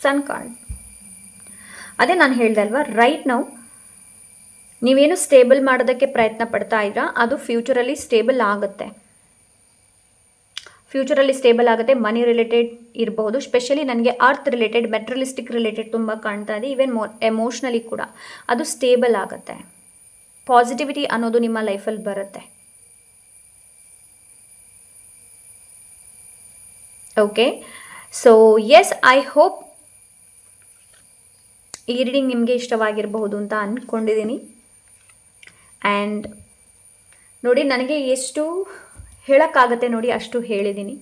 sun card. ಅದೇ ನಾನು ಹೇಳ್ದೆ ಅಲ್ವಾ, ರೈಟ್ ನಾವು ನೀವೇನು ಸ್ಟೇಬಲ್ ಮಾಡೋದಕ್ಕೆ ಪ್ರಯತ್ನ ಪಡ್ತಾ ಇದ್ದೀರಾ, ಅದು ಫ್ಯೂಚರಲ್ಲಿ ಸ್ಟೇಬಲ್ ಆಗುತ್ತೆ. ಮನಿ ರಿಲೇಟೆಡ್ ಇರಬಹುದು. ಸ್ಪೆಷಲಿ ನನಗೆ ಅರ್ತ್ ರಿಲೇಟೆಡ್, ಮೆಟೀರಿಯಲಿಸ್ಟಿಕ್ ರಿಲೇಟೆಡ್ ತುಂಬ ಕಾಣ್ತಾ ಇದೆ. ಈವನ್ ಎಮೋಷ್ನಲಿ ಕೂಡ ಅದು ಸ್ಟೇಬಲ್ ಆಗುತ್ತೆ. ಪಾಸಿಟಿವಿಟಿ ಅನ್ನೋದು ನಿಮ್ಮ ಲೈಫಲ್ಲಿ ಬರುತ್ತೆ. Okay, so yes, I hope ಈ ರೀಡಿಂಗ್ ನಿಮಗೆ ಇಷ್ಟವಾಗಿರಬಹುದು ಅಂತ ಅಂದ್ಕೊಂಡಿದ್ದೀನಿ. ಆ್ಯಂಡ್ ನೋಡಿ, ನನಗೆ ಎಷ್ಟು ಹೇಳೋಕ್ಕಾಗತ್ತೆ ನೋಡಿ ಅಷ್ಟು ಹೇಳಿದ್ದೀನಿ.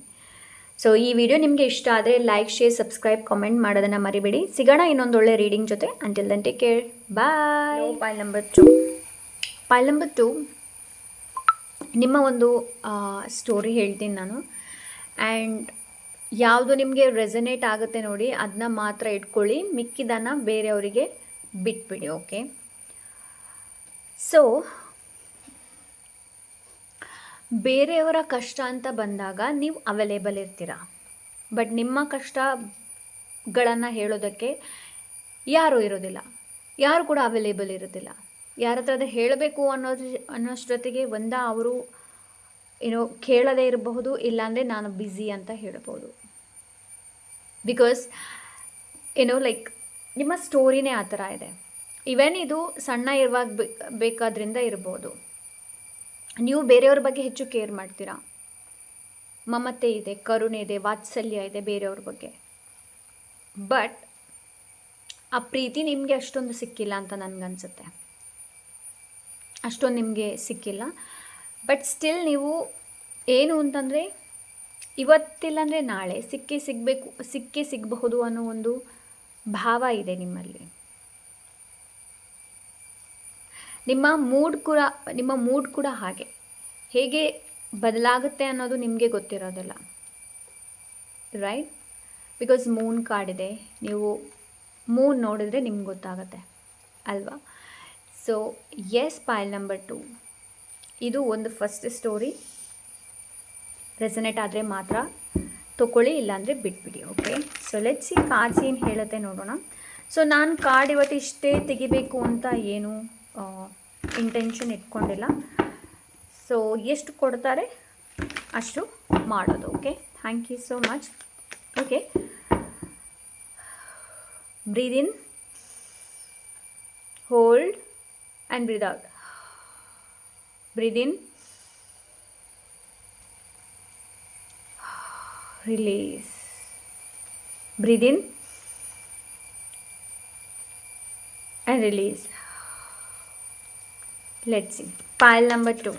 ಸೊ ಈ ವಿಡಿಯೋ ನಿಮಗೆ ಇಷ್ಟ ಆದರೆ ಲೈಕ್, ಶೇರ್, ಸಬ್ಸ್ಕ್ರೈಬ್, ಕಾಮೆಂಟ್ ಮಾಡೋದನ್ನು ಮರಿಬೇಡಿ. ಸಿಗೋಣ ಇನ್ನೊಂದೊಳ್ಳೆ ರೀಡಿಂಗ್ ಜೊತೆ. ಅಂಟಿಲ್ ದೆನ್ ಟೇಕ್ ಕೇರ್, ಬಾಯ್. ಪಾಲ್ ನಂಬರ್ 2 ನಿಮ್ಮ ಒಂದು ಸ್ಟೋರಿ ಹೇಳ್ತೀನಿ ನಾನು. ಆ್ಯಂಡ್ ಯಾವುದು ನಿಮಗೆ ರೆಸನೇಟ್ ಆಗುತ್ತೆ ನೋಡಿ ಅದನ್ನ ಮಾತ್ರ ಇಟ್ಕೊಳ್ಳಿ, ಮಿಕ್ಕಿದನ್ನು ಬೇರೆಯವರಿಗೆ ಬಿಟ್ಬಿಡಿ. ಓಕೆ, ಸೊ ಬೇರೆಯವರ ಕಷ್ಟ ಅಂತ ಬಂದಾಗ ನೀವು ಅವೈಲೇಬಲ್ ಇರ್ತೀರ, ಬಟ್ ನಿಮ್ಮ ಕಷ್ಟಗಳನ್ನು ಹೇಳೋದಕ್ಕೆ ಯಾರೂ ಇರೋದಿಲ್ಲ, ಯಾರು ಕೂಡ ಅವೈಲೇಬಲ್ ಇರೋದಿಲ್ಲ. ಯಾರ ಹತ್ರ ಅದು ಹೇಳಬೇಕು ಅನ್ನೋಷ್ಟೊತ್ತಿಗೆ ಅವರು ಕೇಳದೇ ಇರಬಹುದು, ಇಲ್ಲಾಂದರೆ ನಾನು ಬ್ಯುಸಿ ಅಂತ ಹೇಳ್ಬೋದು. ಬಿಕಾಸ್ ಲೈಕ್ ನಿಮ್ಮ ಸ್ಟೋರಿನೇ ಆ ಥರ ಇದೆ. ಇವನ್ ಇದು ಸಣ್ಣ ಇರುವಾಗ ಬೇಕಾದ್ರಿಂದ ಇರ್ಬೋದು. ನೀವು ಬೇರೆಯವ್ರ ಬಗ್ಗೆ ಹೆಚ್ಚು ಕೇರ್ ಮಾಡ್ತೀರಾ, ಮಮತೆ ಇದೆ, ಕರುಣೆ ಇದೆ, ವಾತ್ಸಲ್ಯ ಇದೆ ಬೇರೆಯವ್ರ ಬಗ್ಗೆ. ಬಟ್ ಆ ಪ್ರೀತಿ ನಿಮಗೆ ಅಷ್ಟೊಂದು ಸಿಕ್ಕಿಲ್ಲ ಅಂತ ನನಗನ್ಸುತ್ತೆ. ಅಷ್ಟೊಂದು ನಿಮಗೆ ಸಿಕ್ಕಿಲ್ಲ. ಬಟ್ ಸ್ಟಿಲ್ ನೀವು ಏನು ಅಂತಂದರೆ ಇವತ್ತಿಲ್ಲಾಂದರೆ ನಾಳೆ ಸಿಕ್ಕೇ ಸಿಗಬಹುದು ಅನ್ನೋ ಒಂದು ಭಾವ ಇದೆ ನಿಮ್ಮಲ್ಲಿ. ನಿಮ್ಮ ಮೂಡ್ ಕೂಡ ಹೇಗೆ ಬದಲಾಗುತ್ತೆ ಅನ್ನೋದು ನಿಮಗೆ ಗೊತ್ತಿರೋದಿಲ್ಲ, ರೈಟ್? ಬಿಕಾಸ್ ಮೂನ್ ಕಾರ್ಡ್ ಇದೆ, ನೀವು ಮೂನ್ ನೋಡಿದ್ರೆ ನಿಮ್ಗೆ ಗೊತ್ತಾಗುತ್ತೆ ಅಲ್ವಾ? ಸೊ ಎಸ್, ಪಾಲ್ ನಂಬರ್ 2 ಇದು ಒಂದು ಫಸ್ಟ್ ಸ್ಟೋರಿ. ರೆಸನೇಟ್ ಆದರೆ ಮಾತ್ರ ತೊಗೊಳ್ಳಿ, ಇಲ್ಲಾಂದರೆ ಬಿಟ್ಬಿಡಿ. Okay, so let's C cards ಏನು ಹೇಳುತ್ತೆ ನೋಡೋಣ. ಸೊ ನಾನು ಕಾರ್ಡ್ ಇವತ್ತು ಇಷ್ಟೇ ತೆಗಿಬೇಕು ಅಂತ ಏನು ಇಂಟೆನ್ಷನ್ ಇಟ್ಕೊಂಡಿಲ್ಲ. ಸೊ ಎಷ್ಟು ಕೊಡ್ತಾರೆ ಅಷ್ಟು ಮಾಡೋದು. Okay, thank you so much. Okay, breathe in, hold and breathe out. Breathe in, release, breathe in and release. Let's see pile number 2.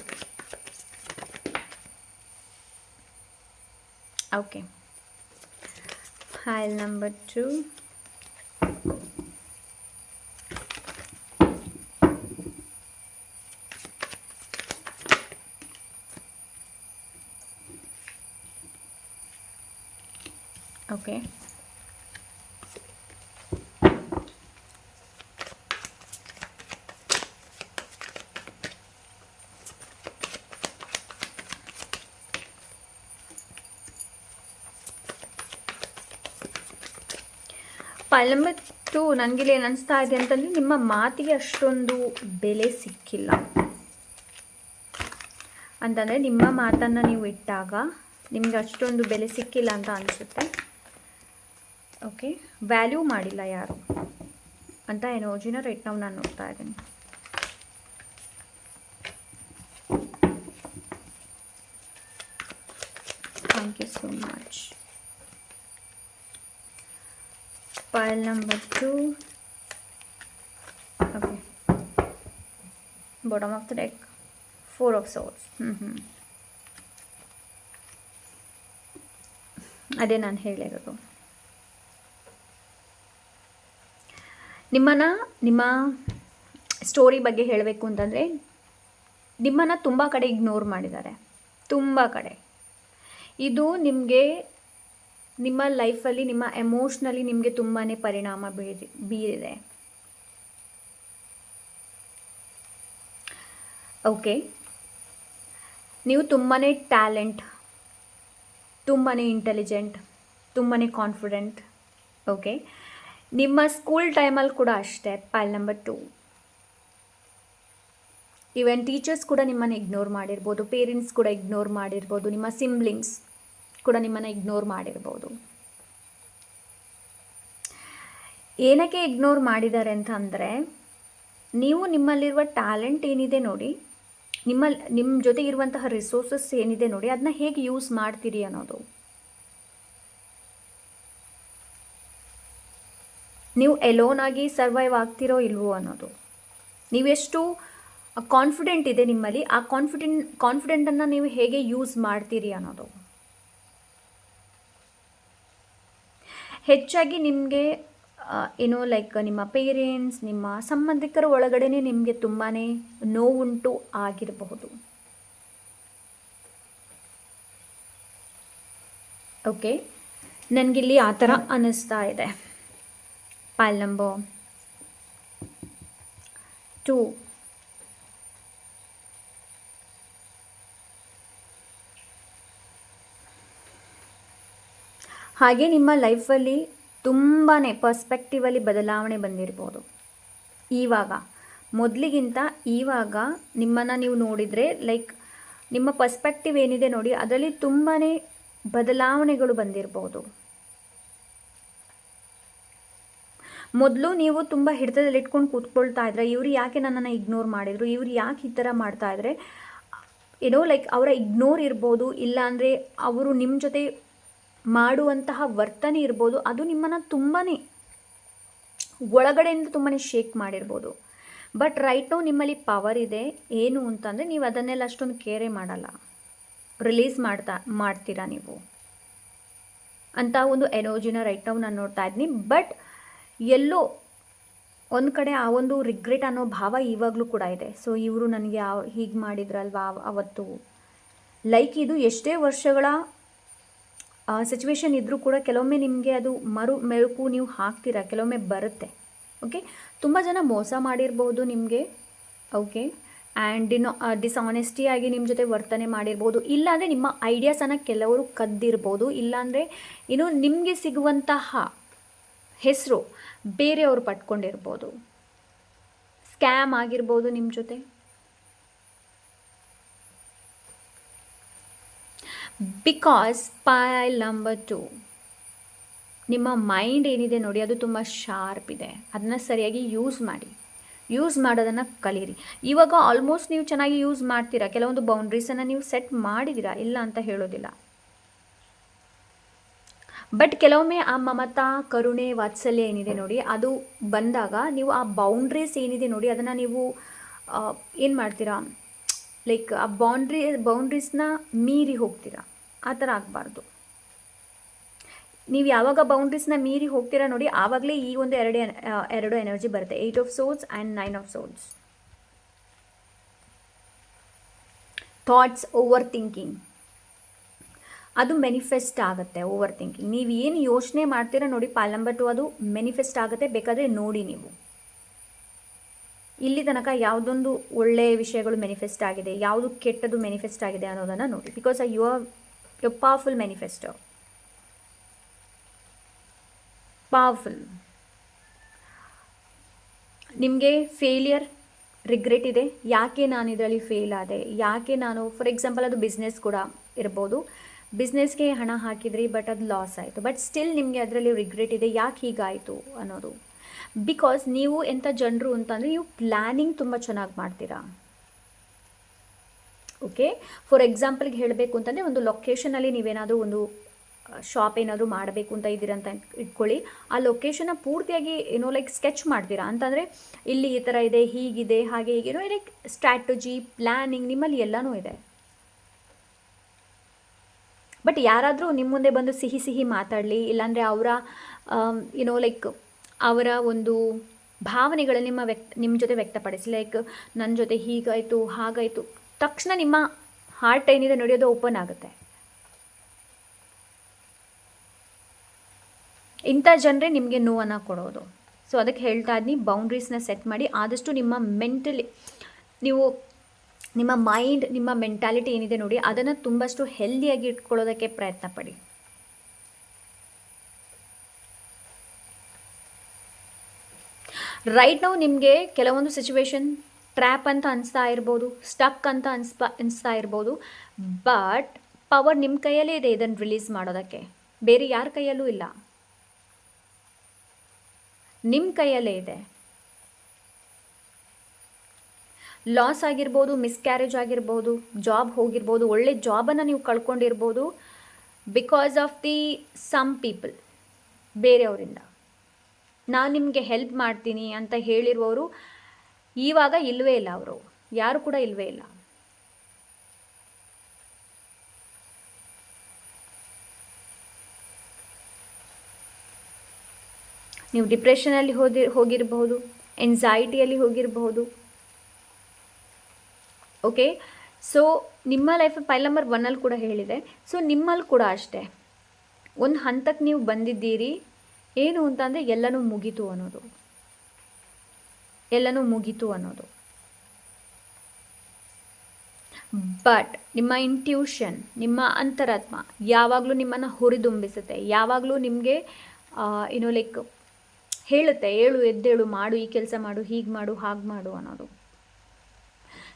Okay, pile number 2. Okay, ಪೈಲ್ number 2 ನನಗಿಲ್ಲಿ ಏನು ಅನಿಸ್ತಾ ಇದೆ ಅಂತಂದರೆ ನಿಮ್ಮ ಮಾತಿಗೆ ಅಷ್ಟೊಂದು ಬೆಲೆ ಸಿಕ್ಕಿಲ್ಲ ಅಂತಂದರೆ, ನಿಮ್ಮ ಮಾತನ್ನು ನೀವು ಇಟ್ಟಾಗ ನಿಮಗೆ ಅಷ್ಟೊಂದು ಬೆಲೆ ಸಿಕ್ಕಿಲ್ಲ ಅಂತ ಅನಿಸುತ್ತೆ. ಓಕೆ, ವ್ಯಾಲ್ಯೂ ಮಾಡಿಲ್ಲ ಯಾರು ಅಂತ ಎನರ್ಜಿನ ರೈಟ್ ನಾವು ನಾನು ನೋಡ್ತಾ ಇದ್ದೀನಿ. so much. Pile number 2. Okay. Bottom of the deck. 4 of swords. ಅದೇ ನಾನು ಹೇಳಿರೋದು. ನಿಮ್ಮ ಸ್ಟೋರಿ ಬಗ್ಗೆ ಹೇಳಬೇಕು ಅಂತಂದರೆ, ನಿಮ್ಮನ್ನು ತುಂಬ ಕಡೆ ಇಗ್ನೋರ್ ಮಾಡಿದ್ದಾರೆ, ತುಂಬ ಕಡೆ. ಇದು ನಿಮಗೆ ನಿಮ್ಮ ಲೈಫಲ್ಲಿ, ನಿಮ್ಮ ಎಮೋಷ್ನಲಿ ನಿಮಗೆ ತುಂಬಾ ಪರಿಣಾಮ ಬೀರಿದೆ. ಓಕೆ, ನೀವು ತುಂಬಾ ಟ್ಯಾಲೆಂಟ್, ತುಂಬಾ ಇಂಟೆಲಿಜೆಂಟ್, ತುಂಬಾ ಕಾನ್ಫಿಡೆಂಟ್. ಓಕೆ, ನಿಮ್ಮ ಸ್ಕೂಲ್ ಟೈಮಲ್ಲಿ ಕೂಡ ಅಷ್ಟೇ. ಪೈಲ್ ನಂಬರ್ 2. ಈವನ್ ಟೀಚರ್ಸ್ ಕೂಡ ನಿಮ್ಮನ್ನು ಇಗ್ನೋರ್ ಮಾಡಿರ್ಬೋದು, ಪೇರೆಂಟ್ಸ್ ಕೂಡ ಇಗ್ನೋರ್ ಮಾಡಿರ್ಬೋದು, ನಿಮ್ಮ ಸಿಬ್ಲಿಂಗ್ಸ್ ಕೂಡ ನಿಮ್ಮನ್ನು ಇಗ್ನೋರ್ ಮಾಡಿರ್ಬೋದು. ಏನಕ್ಕೆ ಇಗ್ನೋರ್ ಮಾಡಿದ್ದಾರೆ ಅಂತ ಅಂದರೆ, ನೀವು ನಿಮ್ಮಲ್ಲಿರುವ ಟ್ಯಾಲೆಂಟ್ ಏನಿದೆ ನೋಡಿ, ನಿಮ್ಮ ಜೊತೆ ಇರುವಂತಹ ರಿಸೋರ್ಸಸ್ ಏನಿದೆ ನೋಡಿ, ಅದನ್ನ ಹೇಗೆ ಯೂಸ್ ಮಾಡ್ತೀರಿ ಅನ್ನೋದು. ನೀವು ಎಲೋನ್ ಆಗಿ ಸರ್ವೈವ್ ಆಗ್ತಿರೋ ಇಲ್ವೋ ಅನ್ನೋದು. ನೀವೆಷ್ಟು ಕಾನ್ಫಿಡೆಂಟ್ ಇದೆ ನಿಮ್ಮಲ್ಲಿ, ಆ ಕಾನ್ಫಿಡೆಂಟನ್ನು ನೀವು ಹೇಗೆ ಯೂಸ್ ಮಾಡ್ತೀರಿ ಅನ್ನೋದು. ಹೆಚ್ಚಾಗಿ ನಿಮಗೆ ಏನೋ ಲೈಕ್ ನಿಮ್ಮ ಪೇರೆಂಟ್ಸ್, ನಿಮ್ಮ ಸಂಬಂಧಿಕರ ಒಳಗಡೆ ನಿಮಗೆ ತುಂಬಾ ನೋವುಂಟು ಆಗಿರಬಹುದು. ಓಕೆ, ನನಗಿಲ್ಲಿ ಆ ಥರ ಅನ್ನಿಸ್ತಾ ಇದೆ. ಪೈಲ್ ನಂಬರ್ 2. ಹಾಗೆ ನಿಮ್ಮ ಲೈಫಲ್ಲಿ ತುಂಬಾ ಪರ್ಸ್ಪೆಕ್ಟಿವಲ್ಲಿ ಬದಲಾವಣೆ ಬಂದಿರ್ಬೋದು. ಇವಾಗ ಮೊದಲಿಗಿಂತ ಇವಾಗ ನಿಮ್ಮನ್ನು ನೀವು ನೋಡಿದರೆ, ಲೈಕ್ ನಿಮ್ಮ ಪರ್ಸ್ಪೆಕ್ಟಿವ್ ಏನಿದೆ ನೋಡಿ, ಅದರಲ್ಲಿ ತುಂಬಾ ಬದಲಾವಣೆಗಳು ಬಂದಿರ್ಬೋದು. ಮೊದಲು ನೀವು ತುಂಬ ಹಿಡಿತದಲ್ಲಿ ಇಟ್ಕೊಂಡು ಕೂತ್ಕೊಳ್ತಾ ಇದ್ರೆ, ಇವರು ಯಾಕೆ ನನ್ನನ್ನು ಇಗ್ನೋರ್ ಮಾಡಿದರು, ಇವರು ಯಾಕೆ ಈ ಥರ ಮಾಡ್ತಾ ಇದ್ರೆ, ಏನೋ ಲೈಕ್ ಅವರ ಇಗ್ನೋರ್ ಇರ್ಬೋದು, ಇಲ್ಲಾಂದರೆ ಅವರು ನಿಮ್ಮ ಜೊತೆ ಮಾಡುವಂತಹ ವರ್ತನೆ ಇರ್ಬೋದು, ಅದು ನಿಮ್ಮನ್ನು ತುಂಬಾ ಒಳಗಡೆಯಿಂದ ತುಂಬಾ ಶೇಕ್ ಮಾಡಿರ್ಬೋದು. ಬಟ್ ರೈಟ್ ನೌ ನಿಮ್ಮಲ್ಲಿ ಪವರ್ ಇದೆ. ಏನು ಅಂತಂದರೆ, ನೀವು ಅದನ್ನೆಲ್ಲ ಅಷ್ಟೊಂದು ಕೇರೆ ಮಾಡಲ್ಲ, ರಿಲೀಸ್ ಮಾಡ್ತೀರಾ ನೀವು ಅಂತ ಒಂದು ಎನರ್ಜಿನ ರೈಟ್ ನೌ ನಾನು ನೋಡ್ತಾ ಇದ್ದೀನಿ. ಬಟ್ ಎಲ್ಲೋ ಒಂದು ಕಡೆ ಆ ಒಂದು ರಿಗ್ರೆಟ್ ಅನ್ನೋ ಭಾವ ಇವಾಗಲೂ ಕೂಡ ಇದೆ. ಸೊ ಇವರು ನನಗೆ ಹೀಗೆ ಮಾಡಿದ್ರಲ್ವಾ ಅವತ್ತು, ಲೈಕ್ ಇದು ಎಷ್ಟೇ ವರ್ಷಗಳ ಸಿಚುವೇಶನ್ ಇದ್ದರೂ ಕೂಡ ಕೆಲವೊಮ್ಮೆ ನಿಮಗೆ ಅದು ಮೆರುಕು ನೀವು ಹಾಕ್ತೀರಾ, ಕೆಲವೊಮ್ಮೆ ಬರುತ್ತೆ. ಓಕೆ, ತುಂಬ ಜನ ಮೋಸ ಮಾಡಿರ್ಬೋದು ನಿಮಗೆ. ಓಕೆ, ಆ್ಯಂಡ್ ಡಿಸಾನೆಸ್ಟಿಯಾಗಿ ನಿಮ್ಮ ಜೊತೆ ವರ್ತನೆ ಮಾಡಿರ್ಬೋದು, ಇಲ್ಲಾಂದರೆ ನಿಮ್ಮ ಐಡಿಯಾಸನ್ನು ಕೆಲವರು ಕದ್ದಿರ್ಬೋದು, ಇಲ್ಲಾಂದರೆ ಇನ್ನು ನಿಮಗೆ ಸಿಗುವಂತಹ ಹೆಸರು ಬೇರೆಯವರು ಪಟ್ಕೊಂಡಿರ್ಬೋದು, ಸ್ಕ್ಯಾಮ್ ಆಗಿರ್ಬೋದು ನಿಮ್ಮ ಜೊತೆ. ಬಿಕಾಸ್ ಪೈಲ್ ನಂಬರ್ 2, ನಿಮ್ಮ ಮೈಂಡ್ ಏನಿದೆ ನೋಡಿ, ಅದು ತುಂಬ ಶಾರ್ಪ್ ಇದೆ. ಅದನ್ನು ಸರಿಯಾಗಿ ಯೂಸ್ ಮಾಡೋದನ್ನು ಕಲೀರಿ. ಇವಾಗ ಆಲ್ಮೋಸ್ಟ್ ನೀವು ಚೆನ್ನಾಗಿ ಯೂಸ್ ಮಾಡ್ತೀರಾ, ಕೆಲವೊಂದು ಬೌಂಡ್ರೀಸನ್ನು ನೀವು ಸೆಟ್ ಮಾಡಿದ್ದೀರಾ, ಇಲ್ಲ ಅಂತ ಹೇಳೋದಿಲ್ಲ. ಬಟ್ ಕೆಲವೊಮ್ಮೆ ಆ ಮಮತಾ, ಕರುಣೆ, ವಾತ್ಸಲ್ಯ ಏನಿದೆ ನೋಡಿ, ಅದು ಬಂದಾಗ ನೀವು ಆ ಬೌಂಡ್ರೀಸ್ ಏನಿದೆ ನೋಡಿ, ಅದನ್ನು ನೀವು ಏನು ಮಾಡ್ತೀರಾ, ಲೈಕ್ ಆ ಬೌಂಡ್ರೀಸ್ನ ಮೀರಿ ಹೋಗ್ತೀರಾ. ಆ ಥರ ಆಗಬಾರ್ದು. ನೀವು ಯಾವಾಗ ಬೌಂಡ್ರೀಸ್ನ ಮೀರಿ ಹೋಗ್ತೀರಾ ನೋಡಿ, ಆವಾಗಲೇ ಈ ಒಂದು ಎರಡು ಎನರ್ಜಿ ಬರುತ್ತೆ, 8 of swords and 9 of swords. Thoughts, over thinking, ಅದು ಮೆನಿಫೆಸ್ಟ್ ಆಗುತ್ತೆ. ಓವರ್ ಥಿಂಕಿಂಗ್, ನೀವು ಏನು ಯೋಚನೆ ಮಾಡ್ತೀರಾ ನೋಡಿ, ಪೈಲ್ ನಂಬರ್ 2 ಅದು ಮೆನಿಫೆಸ್ಟ್ ಆಗುತ್ತೆ. ಬೇಕಾದರೆ ನೋಡಿ, ನೀವು ಇಲ್ಲಿ ತನಕ ಯಾವುದೊಂದು ಒಳ್ಳೆಯ ವಿಷಯಗಳು ಮೆನಿಫೆಸ್ಟ್ ಆಗಿದೆ, ಯಾವುದು ಕೆಟ್ಟದ್ದು ಮೆನಿಫೆಸ್ಟ್ ಆಗಿದೆ ಅನ್ನೋದನ್ನು ನೋಡಿ. Because you are powerful manifesto, powerful. ನಿಮಗೆ ಫೇಲಿಯರ್, ರಿಗ್ರೆಟ್ ಇದೆ. ಯಾಕೆ ನಾನು ಇದರಲ್ಲಿ ಫೇಲ್ ಆದೆ, ಯಾಕೆ ನಾನು, ಫಾರ್ ಎಕ್ಸಾಂಪಲ್ ಅದು ಬಿಸ್ನೆಸ್ ಕೂಡ ಇರ್ಬೋದು. ಬಿಸ್ನೆಸ್ಗೆ ಹಣ ಹಾಕಿದ್ರಿ, ಬಟ್ ಅದು ಲಾಸ್ ಆಯಿತು. ಬಟ್ ಸ್ಟಿಲ್ ನಿಮಗೆ ಅದರಲ್ಲಿ ರಿಗ್ರೆಟ್ ಇದೆ, ಯಾಕೆ ಹೀಗಾಯಿತು ಅನ್ನೋದು. ಬಿಕಾಸ್ ನೀವು ಎಂಥ ಜನರು ಅಂತಂದರೆ, ನೀವು ಪ್ಲ್ಯಾನಿಂಗ್ ತುಂಬ ಚೆನ್ನಾಗಿ ಮಾಡ್ತೀರಾ. ಓಕೆ, ಫಾರ್ ಎಕ್ಸಾಂಪಲ್ಗೆ ಹೇಳಬೇಕು ಅಂತಂದರೆ, ಒಂದು ಲೊಕೇಶನಲ್ಲಿ ನೀವೇನಾದರೂ ಒಂದು ಶಾಪ್ ಏನಾದರೂ ಮಾಡಬೇಕು ಅಂತ ಇದ್ದೀರಾ ಅಂತ ಇಟ್ಕೊಳ್ಳಿ. ಆ ಲೊಕೇಶನ್ನ ಪೂರ್ತಿಯಾಗಿ ಲೈಕ್ ಸ್ಕೆಚ್ ಮಾಡ್ತೀರಾ ಅಂತಂದರೆ ಇಲ್ಲಿ ಈ ಥರ ಇದೆ, ಹೀಗಿದೆ, ಹಾಗೆ ಹೀಗೆ ಲೈಕ್ ಸ್ಟ್ರಾಟಜಿ ಪ್ಲ್ಯಾನಿಂಗ್ ನಿಮ್ಮಲ್ಲಿ ಎಲ್ಲನೂ ಇದೆ. ಬಟ್ ಯಾರಾದರೂ ನಿಮ್ಮ ಮುಂದೆ ಬಂದು ಸಿಹಿ ಸಿಹಿ ಮಾತಾಡಲಿ, ಇಲ್ಲಾಂದರೆ ಅವರ ಲೈಕ್ ಅವರ ಒಂದು ಭಾವನೆಗಳು ನಿಮ್ಮ ಜೊತೆ ವ್ಯಕ್ತಪಡಿಸಿ, ಲೈಕ್ ನನ್ನ ಜೊತೆ ಹೀಗಾಯಿತು ಹಾಗಾಯಿತು, ತಕ್ಷಣ ನಿಮ್ಮ ಹಾರ್ಟ್ ಏನಿದೆ ನೋಡಿ ಅದು ಓಪನ್ ಆಗುತ್ತೆ. ಇಂಥ ಜನರೇ ನಿಮಗೆ ನೋವನ್ನು ಕೊಡೋದು. ಸೊ ಅದಕ್ಕೆ ಹೇಳ್ತಾ ಇದ್ದೀನಿ, ಬೌಂಡ್ರೀಸ್ನ ಸೆಟ್ ಮಾಡಿ. ಆದಷ್ಟು ನಿಮ್ಮ ಮೆಂಟಲಿ ನೀವು ನಿಮ್ಮ ಮೈಂಡ್, ನಿಮ್ಮ ಮೆಂಟಾಲಿಟಿ ಏನಿದೆ ನೋಡಿ ಅದನ್ನು ತುಂಬಷ್ಟು ಹೆಲ್ದಿಯಾಗಿ ಇಟ್ಕೊಳ್ಳೋದಕ್ಕೆ ಪ್ರಯತ್ನ ಪಡಿ. ರೈಟ್ ನಾವು ನಿಮಗೆ ಕೆಲವೊಂದು ಸಿಚುವೇಶನ್ ಟ್ರ್ಯಾಪ್ ಅಂತ ಅನಿಸ್ತಾ ಇರ್ಬೋದು, ಸ್ಟಕ್ ಅಂತ ಅನಿಸ್ತಾ ಇರ್ಬೋದು. ಬಟ್ ಪವರ್ ನಿಮ್ಮ ಕೈಯಲ್ಲೇ ಇದೆ ಇದನ್ನು ರಿಲೀಸ್ ಮಾಡೋದಕ್ಕೆ, ಬೇರೆ ಯಾರ ಕೈಯಲ್ಲೂ ಇಲ್ಲ, ನಿಮ್ಮ ಕೈಯಲ್ಲೇ ಇದೆ. ಲಾಸ್ ಆಗಿರ್ಬೋದು, ಮಿಸ್ಕ್ಯಾರೇಜ್ ಆಗಿರ್ಬೋದು, ಜಾಬ್ ಹೋಗಿರ್ಬೋದು, ಒಳ್ಳೆ ಜಾಬನ್ನು ನೀವು ಕಳ್ಕೊಂಡಿರ್ಬೋದು because of the some people, ಬೇರೆಯವರಿಂದ. ನಾನು ನಿಮಗೆ ಹೆಲ್ಪ್ ಮಾಡ್ತೀನಿ ಅಂತ ಹೇಳಿರುವವರು ಇವಾಗ ಇಲ್ಲವೇ ಇಲ್ಲ, ಅವರು ಯಾರು ಕೂಡ ಇಲ್ಲವೇ ಇಲ್ಲ. ನೀವು ಡಿಪ್ರೆಷನಲ್ಲಿ ಹೋಗಿರಬಹುದು, ಎನ್ಸೈಟಿಯಲ್ಲಿ ಹೋಗಿರಬಹುದು. ಓಕೆ, ಸೊ ನಿಮ್ಮ ಲೈಫ್ ಫೈಲ್ ನಂಬರ್ 1 ಕೂಡ ಹೇಳಿದೆ. ಸೊ ನಿಮ್ಮಲ್ಲಿ ಕೂಡ ಅಷ್ಟೇ ಒಂದು ಹಂತಕ್ಕೆ ನೀವು ಬಂದಿದ್ದೀರಿ, ಏನು ಅಂತಂದರೆ ಎಲ್ಲನೂ ಮುಗೀತು ಅನ್ನೋದು, ಎಲ್ಲನೂ ಮುಗೀತು ಅನ್ನೋದು. ಬಟ್ ನಿಮ್ಮ ಇಂಟ್ಯೂಷನ್, ನಿಮ್ಮ ಅಂತರಾತ್ಮ ಯಾವಾಗಲೂ ನಿಮ್ಮನ್ನು ಹುರಿದುಂಬಿಸುತ್ತೆ, ಯಾವಾಗಲೂ ನಿಮಗೆ ಲೈಕ್ ಹೇಳುತ್ತೆ, ಏಳು ಎದ್ದೇಳು, ಮಾಡು, ಈ ಕೆಲಸ ಮಾಡು, ಹೀಗೆ ಮಾಡು, ಹಾಗೆ ಮಾಡು ಅನ್ನೋದು.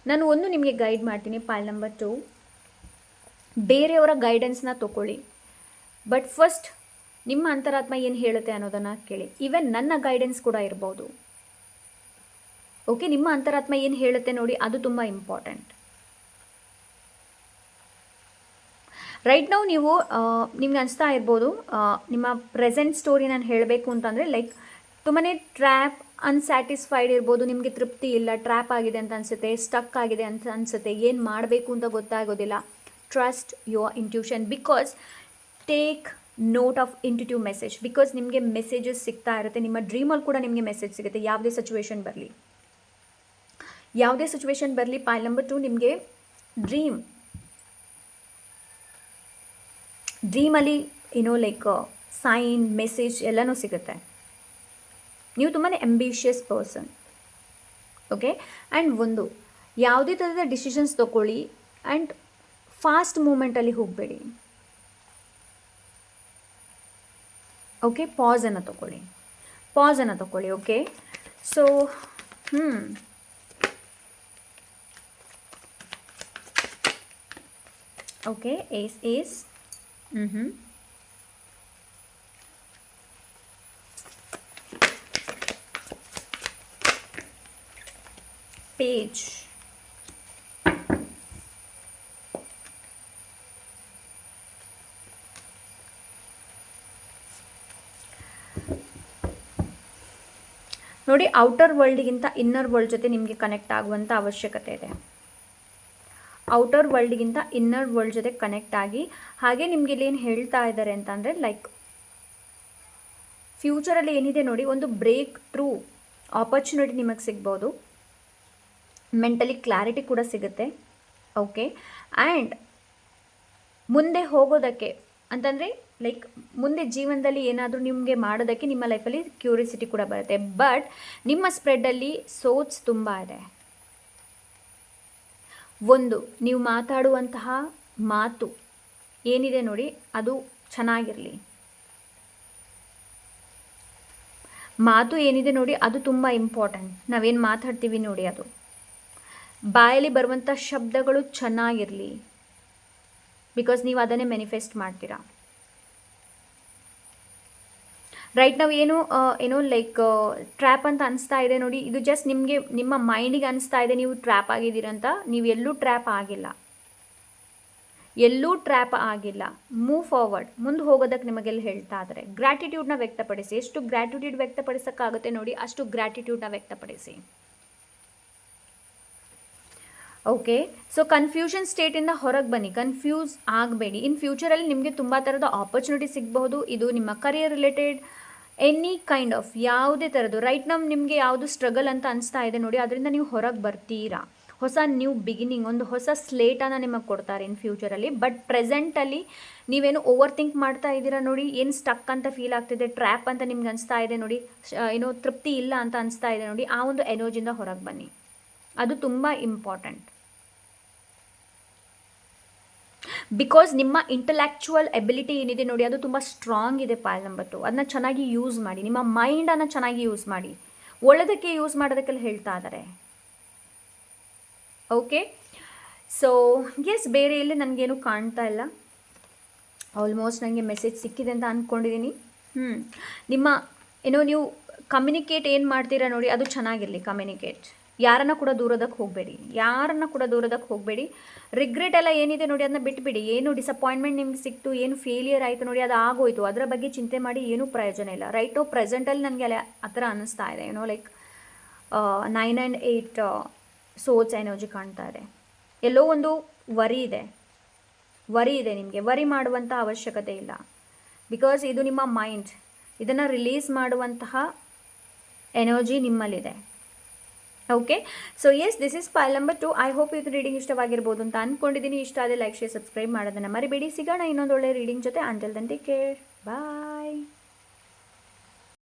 ನಾನು ಒಂದು ನಿಮಗೆ ಗೈಡ್ ಮಾಡ್ತೀನಿ, ಫೈಲ್ ನಂಬರ್ 2, ಬೇರೆಯವರ ಗೈಡೆನ್ಸ್ನ ತಗೊಳ್ಳಿ. ಬಟ್ ಫಸ್ಟ್ ನಿಮ್ಮ ಅಂತರಾತ್ಮ ಏನು ಹೇಳುತ್ತೆ ಅನ್ನೋದನ್ನು ಕೇಳಿ. ಈವನ್ ನನ್ನ ಗೈಡೆನ್ಸ್ ಕೂಡ ಇರ್ಬೋದು. ಓಕೆ, ನಿಮ್ಮ ಅಂತರಾತ್ಮ ಏನು ಹೇಳುತ್ತೆ ನೋಡಿ, ಅದು ತುಂಬ ಇಂಪಾರ್ಟೆಂಟ್. ರೈಟ್ ನಾವು ನಿಮ್ಗೆ ಅನಿಸ್ತಾ ಇರ್ಬೋದು, ನಿಮ್ಮ ಪ್ರೆಸೆಂಟ್ ಸ್ಟೋರಿ ನಾನು ಹೇಳಬೇಕು ಅಂತಂದರೆ ಲೈಕ್ ತುಂಬಾ ಟ್ರ್ಯಾಪ್, ಅನ್ಸ್ಯಾಟಿಸ್ಫೈಡ್ ಇರ್ಬೋದು, ನಿಮಗೆ ತೃಪ್ತಿ ಇಲ್ಲ, ಟ್ರ್ಯಾಪ್ ಆಗಿದೆ ಅಂತ ಅನಿಸುತ್ತೆ, ಸ್ಟಕ್ ಆಗಿದೆ ಅಂತ ಅನಿಸುತ್ತೆ, ಏನು ಮಾಡಬೇಕು ಅಂತ ಗೊತ್ತಾಗೋದಿಲ್ಲ. Trust your intuition, because take note of intuitive message, because ನಿಮಗೆ ಮೆಸೇಜಸ್ ಸಿಗ್ತಾ ಇರುತ್ತೆ. ನಿಮ್ಮ ಡ್ರೀಮಲ್ಲಿ ಕೂಡ ನಿಮಗೆ ಮೆಸೇಜ್ ಸಿಗುತ್ತೆ, ಯಾವುದೇ ಸಿಚುವೇಶನ್ ಬರಲಿ, ಯಾವುದೇ ಸಿಚುವೇಶನ್ ಬರಲಿ. ಫೈಲ್ ನಂಬರ್ 2 ನಿಮಗೆ ಡ್ರೀಮಲ್ಲಿ ಲೈಕ್ ಸೈನ್, ಮೆಸೇಜ್ ಎಲ್ಲನೂ ಸಿಗುತ್ತೆ. ನೀವು ತುಂಬಾ ಅಂಬಿಷಿಯಸ್ ಪರ್ಸನ್. ಓಕೆ, ಆ್ಯಂಡ್ ಒಂದು ಯಾವುದೇ ಥರದ ಡಿಸಿಷನ್ಸ್ ತೊಗೊಳ್ಳಿ ಆ್ಯಂಡ್ ಫಾಸ್ಟ್ ಮೂಮೆಂಟಲ್ಲಿ ಹೋಗಬೇಡಿ. ಓಕೆ, ಪಾಸನ್ನು ತಗೊಳ್ಳಿ. ಓಕೆ, ಸೊ ಓಕೆ, ಏಸ್ page, ನೋಡಿ, ಔಟರ್ ವರ್ಲ್ಡ್ಗಿಂತ ಇನ್ನರ್ ವರ್ಲ್ಡ್ ಜೊತೆ ನಿಮಗೆ ಕನೆಕ್ಟ್ ಆಗುವಂಥ ಅವಶ್ಯಕತೆ ಇದೆ. ಔಟರ್ ವರ್ಲ್ಡ್ಗಿಂತ ಇನ್ನರ್ ವರ್ಲ್ಡ್ ಜೊತೆ ಕನೆಕ್ಟ್ ಆಗಿ, ಹಾಗೆ ನಿಮಗೆ ಇಲ್ಲಿ ಏನು ಹೇಳ್ತಾ ಇದ್ದಾರೆ ಅಂತಂದರೆ ಲೈಕ್ ಫ್ಯೂಚರಲ್ಲಿ ಏನಿದೆ ನೋಡಿ, ಒಂದು ಬ್ರೇಕ್ ಥ್ರೂ ಆಪರ್ಚುನಿಟಿ ನಿಮಗೆ ಸಿಗ್ಬೋದು, ಮೆಂಟಲಿ ಕ್ಲಾರಿಟಿ ಕೂಡ ಸಿಗುತ್ತೆ. ಓಕೆ, ಆ್ಯಂಡ್ ಮುಂದೆ ಹೋಗೋದಕ್ಕೆ ಅಂತಂದರೆ ಲೈಕ್ ಮುಂದೆ ಜೀವನದಲ್ಲಿ ಏನಾದರೂ ನಿಮಗೆ ಮಾಡೋದಕ್ಕೆ ನಿಮ್ಮ ಲೈಫಲ್ಲಿ ಕ್ಯೂರಿಯಾಸಿಟಿ ಕೂಡ ಬರುತ್ತೆ. ಬಟ್ ನಿಮ್ಮ ಸ್ಪ್ರೆಡ್ಡಲ್ಲಿ ಸೋರ್ಸ್ ತುಂಬ ಇದೆ. ಒಂದು, ನೀವು ಮಾತಾಡುವಂತಹ ಮಾತು ಏನಿದೆ ನೋಡಿ ಅದು ಚೆನ್ನಾಗಿರಲಿ. ಮಾತು ಏನಿದೆ ನೋಡಿ ಅದು ತುಂಬ ಇಂಪಾರ್ಟೆಂಟ್. ನಾವೇನು ಮಾತಾಡ್ತೀವಿ ನೋಡಿ ಅದು ಬಾಯಲ್ಲಿ ಬರುವಂಥ ಶಬ್ದಗಳು ಚೆನ್ನಾಗಿರಲಿ, ಬಿಕಾಸ್ ನೀವು ಅದನ್ನೇ ಮ್ಯಾನಿಫೆಸ್ಟ್ ಮಾಡ್ತೀರಾ. ರೈಟ್ ನಾವು ಏನು ಲೈಕ್ ಟ್ರ್ಯಾಪ್ ಅಂತ ಅನಿಸ್ತಾ ಇದೆ ನೋಡಿ, ಇದು ಜಸ್ಟ್ ನಿಮಗೆ ನಿಮ್ಮ ಮೈಂಡಿಗೆ ಅನಿಸ್ತಾ ಇದೆ ನೀವು ಟ್ರ್ಯಾಪ್ ಆಗಿದ್ದೀರಂತ. ನೀವು ಎಲ್ಲೂ ಟ್ರ್ಯಾಪ್ ಆಗಿಲ್ಲ. ಎಲ್ಲೂ ಟ್ರ್ಯಾಪ್ ಆಗಿಲ್ಲ. ಮೂವ್ ಫಾರ್ವರ್ಡ್, ಮುಂದೆ ಹೋಗೋದಕ್ಕೆ ನಿಮಗೆಲ್ಲ ಹೇಳ್ತಾ ಇದ್ದಾರೆ. ಗ್ರ್ಯಾಟಿಟ್ಯೂಡ್ನ ವ್ಯಕ್ತಪಡಿಸಿ. ಎಷ್ಟು ಗ್ರ್ಯಾಟಿಟ್ಯೂಡ್ ವ್ಯಕ್ತಪಡಿಸೋಕ್ಕಾಗುತ್ತೆ ನೋಡಿ ಅಷ್ಟು ಗ್ರ್ಯಾಟಿಟ್ಯೂಡ್ನ ವ್ಯಕ್ತಪಡಿಸಿ. ಓಕೆ, ಸೊ ಕನ್ಫ್ಯೂಷನ್ ಸ್ಟೇಟಿಂದ ಹೊರಗೆ ಬನ್ನಿ, ಕನ್ಫ್ಯೂಸ್ ಆಗಬೇಡಿ. ಇನ್ ಫ್ಯೂಚರಲ್ಲಿ ನಿಮಗೆ ತುಂಬ ಥರದ ಆಪರ್ಚುನಿಟಿ ಸಿಗಬಹುದು. ಇದು ನಿಮ್ಮ career related any kind of ಯಾವುದೇ ಥರದ್ದು ರೈಟ್ ನಾವು ನಿಮಗೆ ಯಾವುದು ಸ್ಟ್ರಗಲ್ ಅಂತ ಅನಿಸ್ತಾ ಇದೆ ನೋಡಿ, ಅದರಿಂದ ನೀವು ಹೊರಗೆ ಬರ್ತೀರಾ. ಹೊಸ ನ್ಯೂ ಬಿಗಿನಿಂಗ್, ಒಂದು ಹೊಸ ಸ್ಲೇಟನ್ನು ನಿಮಗೆ ಕೊಡ್ತಾರೆ ಇನ್ ಫ್ಯೂಚರಲ್ಲಿ. ಬಟ್ ಪ್ರೆಸೆಂಟಲ್ಲಿ ನೀವೇನು ಓವರ್ ಥಿಂಕ್ ಮಾಡ್ತಾ ಇದ್ದೀರಾ ನೋಡಿ, ಏನು ಸ್ಟಕ್ ಅಂತ ಫೀಲ್ ಆಗ್ತಿದೆ, ಟ್ರ್ಯಾಪ್ ಅಂತ ನಿಮ್ಗೆ ಅನಿಸ್ತಾ ಇದೆ ನೋಡಿ, ಏನೋ ತೃಪ್ತಿ ಇಲ್ಲ ಅಂತ ಅನಿಸ್ತಾ ಇದೆ ನೋಡಿ, ಆ ಒಂದು ಎನರ್ಜಿಯಿಂದ ಹೊರಗೆ ಬನ್ನಿ. ಅದು ತುಂಬ ಇಂಪಾರ್ಟೆಂಟ್. ಬಿಕಾಸ್ ನಿಮ್ಮ ಇಂಟಲೆಕ್ಚುವಲ್ ಎಬಿಲಿಟಿ ಏನಿದೆ ನೋಡಿ ಅದು ತುಂಬ ಸ್ಟ್ರಾಂಗ್ ಇದೆ ಪಾಯಲ್ ನಂಬರ್ 2. ಅದನ್ನ ಚೆನ್ನಾಗಿ ಯೂಸ್ ಮಾಡಿ, ನಿಮ್ಮ ಮೈಂಡನ್ನು ಚೆನ್ನಾಗಿ ಯೂಸ್ ಮಾಡಿ, ಒಳ್ಳೆದಕ್ಕೆ ಯೂಸ್ ಮಾಡೋದಕ್ಕೆಲ್ಲ ಹೇಳ್ತಾ ಇದ್ದಾರೆ. ಓಕೆ, ಸೊ ಎಸ್, ಬೇರೆ ಇಲ್ಲಿ ನನಗೇನು ಕಾಣ್ತಾ ಇಲ್ಲ. ಆಲ್ಮೋಸ್ಟ್ ನನಗೆ ಮೆಸೇಜ್ ಸಿಕ್ಕಿದೆ ಅಂತ ಅಂದ್ಕೊಂಡಿದ್ದೀನಿ. ನಿಮ್ಮ ಏನೋ ನೀವು ಕಮ್ಯುನಿಕೇಟ್ ಏನು ಮಾಡ್ತೀರಾ ನೋಡಿ ಅದು ಚೆನ್ನಾಗಿರಲಿ. ಕಮ್ಯುನಿಕೇಟ್, ಯಾರನ್ನ ಕೂಡ ದೂರೋದಕ್ಕೆ ಹೋಗಬೇಡಿ. ರಿಗ್ರೆಟ್ ಎಲ್ಲ ಏನಿದೆ ನೋಡಿ ಅದನ್ನ ಬಿಟ್ಬಿಡಿ. ಏನು ಡಿಸಪಾಯಿಂಟ್ಮೆಂಟ್ ನಿಮ್ಗೆ ಸಿಕ್ತು, ಏನು ಫೇಲಿಯರ್ ಆಯಿತು ನೋಡಿ, ಅದು ಆಗೋಯ್ತು. ಅದರ ಬಗ್ಗೆ ಚಿಂತೆ ಮಾಡಿ ಏನೂ ಪ್ರಯೋಜನ ಇಲ್ಲ. ರೈಟ್ ನೋ ಪ್ರೆಸೆಂಟಲ್ಲಿ ನನಗೆ ಅಲ್ಲ ಆ ಥರ ಅನ್ನಿಸ್ತಾ ಇದೆ. ಏನೋ ಲೈಕ್ 9 and 8 ಸೋರ್ಸ್ ಎನರ್ಜಿ ಕಾಣ್ತಾ ಇದೆ. ಎಲ್ಲೋ ಒಂದು ವರಿ ಇದೆ ನಿಮಗೆ. ವರಿ ಮಾಡುವಂಥ ಅವಶ್ಯಕತೆ ಇಲ್ಲ. ಬಿಕಾಸ್ ಇದು ನಿಮ್ಮ ಮೈಂಡ್, ಇದನ್ನು ರಿಲೀಸ್ ಮಾಡುವಂತಹ ಎನರ್ಜಿ ನಿಮ್ಮಲ್ಲಿದೆ. Okay, so yes, this is pile number 2. I hope ಇದು ರೀಡಿಂಗ್ ಇಷ್ಟವಾಗಿರ್ಬೋದು ಅಂತ ಅಂದ್ಕೊಂಡಿದ್ದೀನಿ. ಇಷ್ಟ ಆದರೆ ಲೈಕ್, ಶೇರ್, ಸಬ್ಸ್ಕ್ರೈಬ್ ಮಾಡೋದನ್ನು ಮರಿಬೇಡಿ. ಸಿಗೋಣ ಇನ್ನೊಂದು ಒಳ್ಳೆ ರೀಡಿಂಗ್ ಜೊತೆ. ಅಂಟಿಲ್ ದೆನ್ ಟೇಕ್ ಕೇರ್, ಬಾಯ್.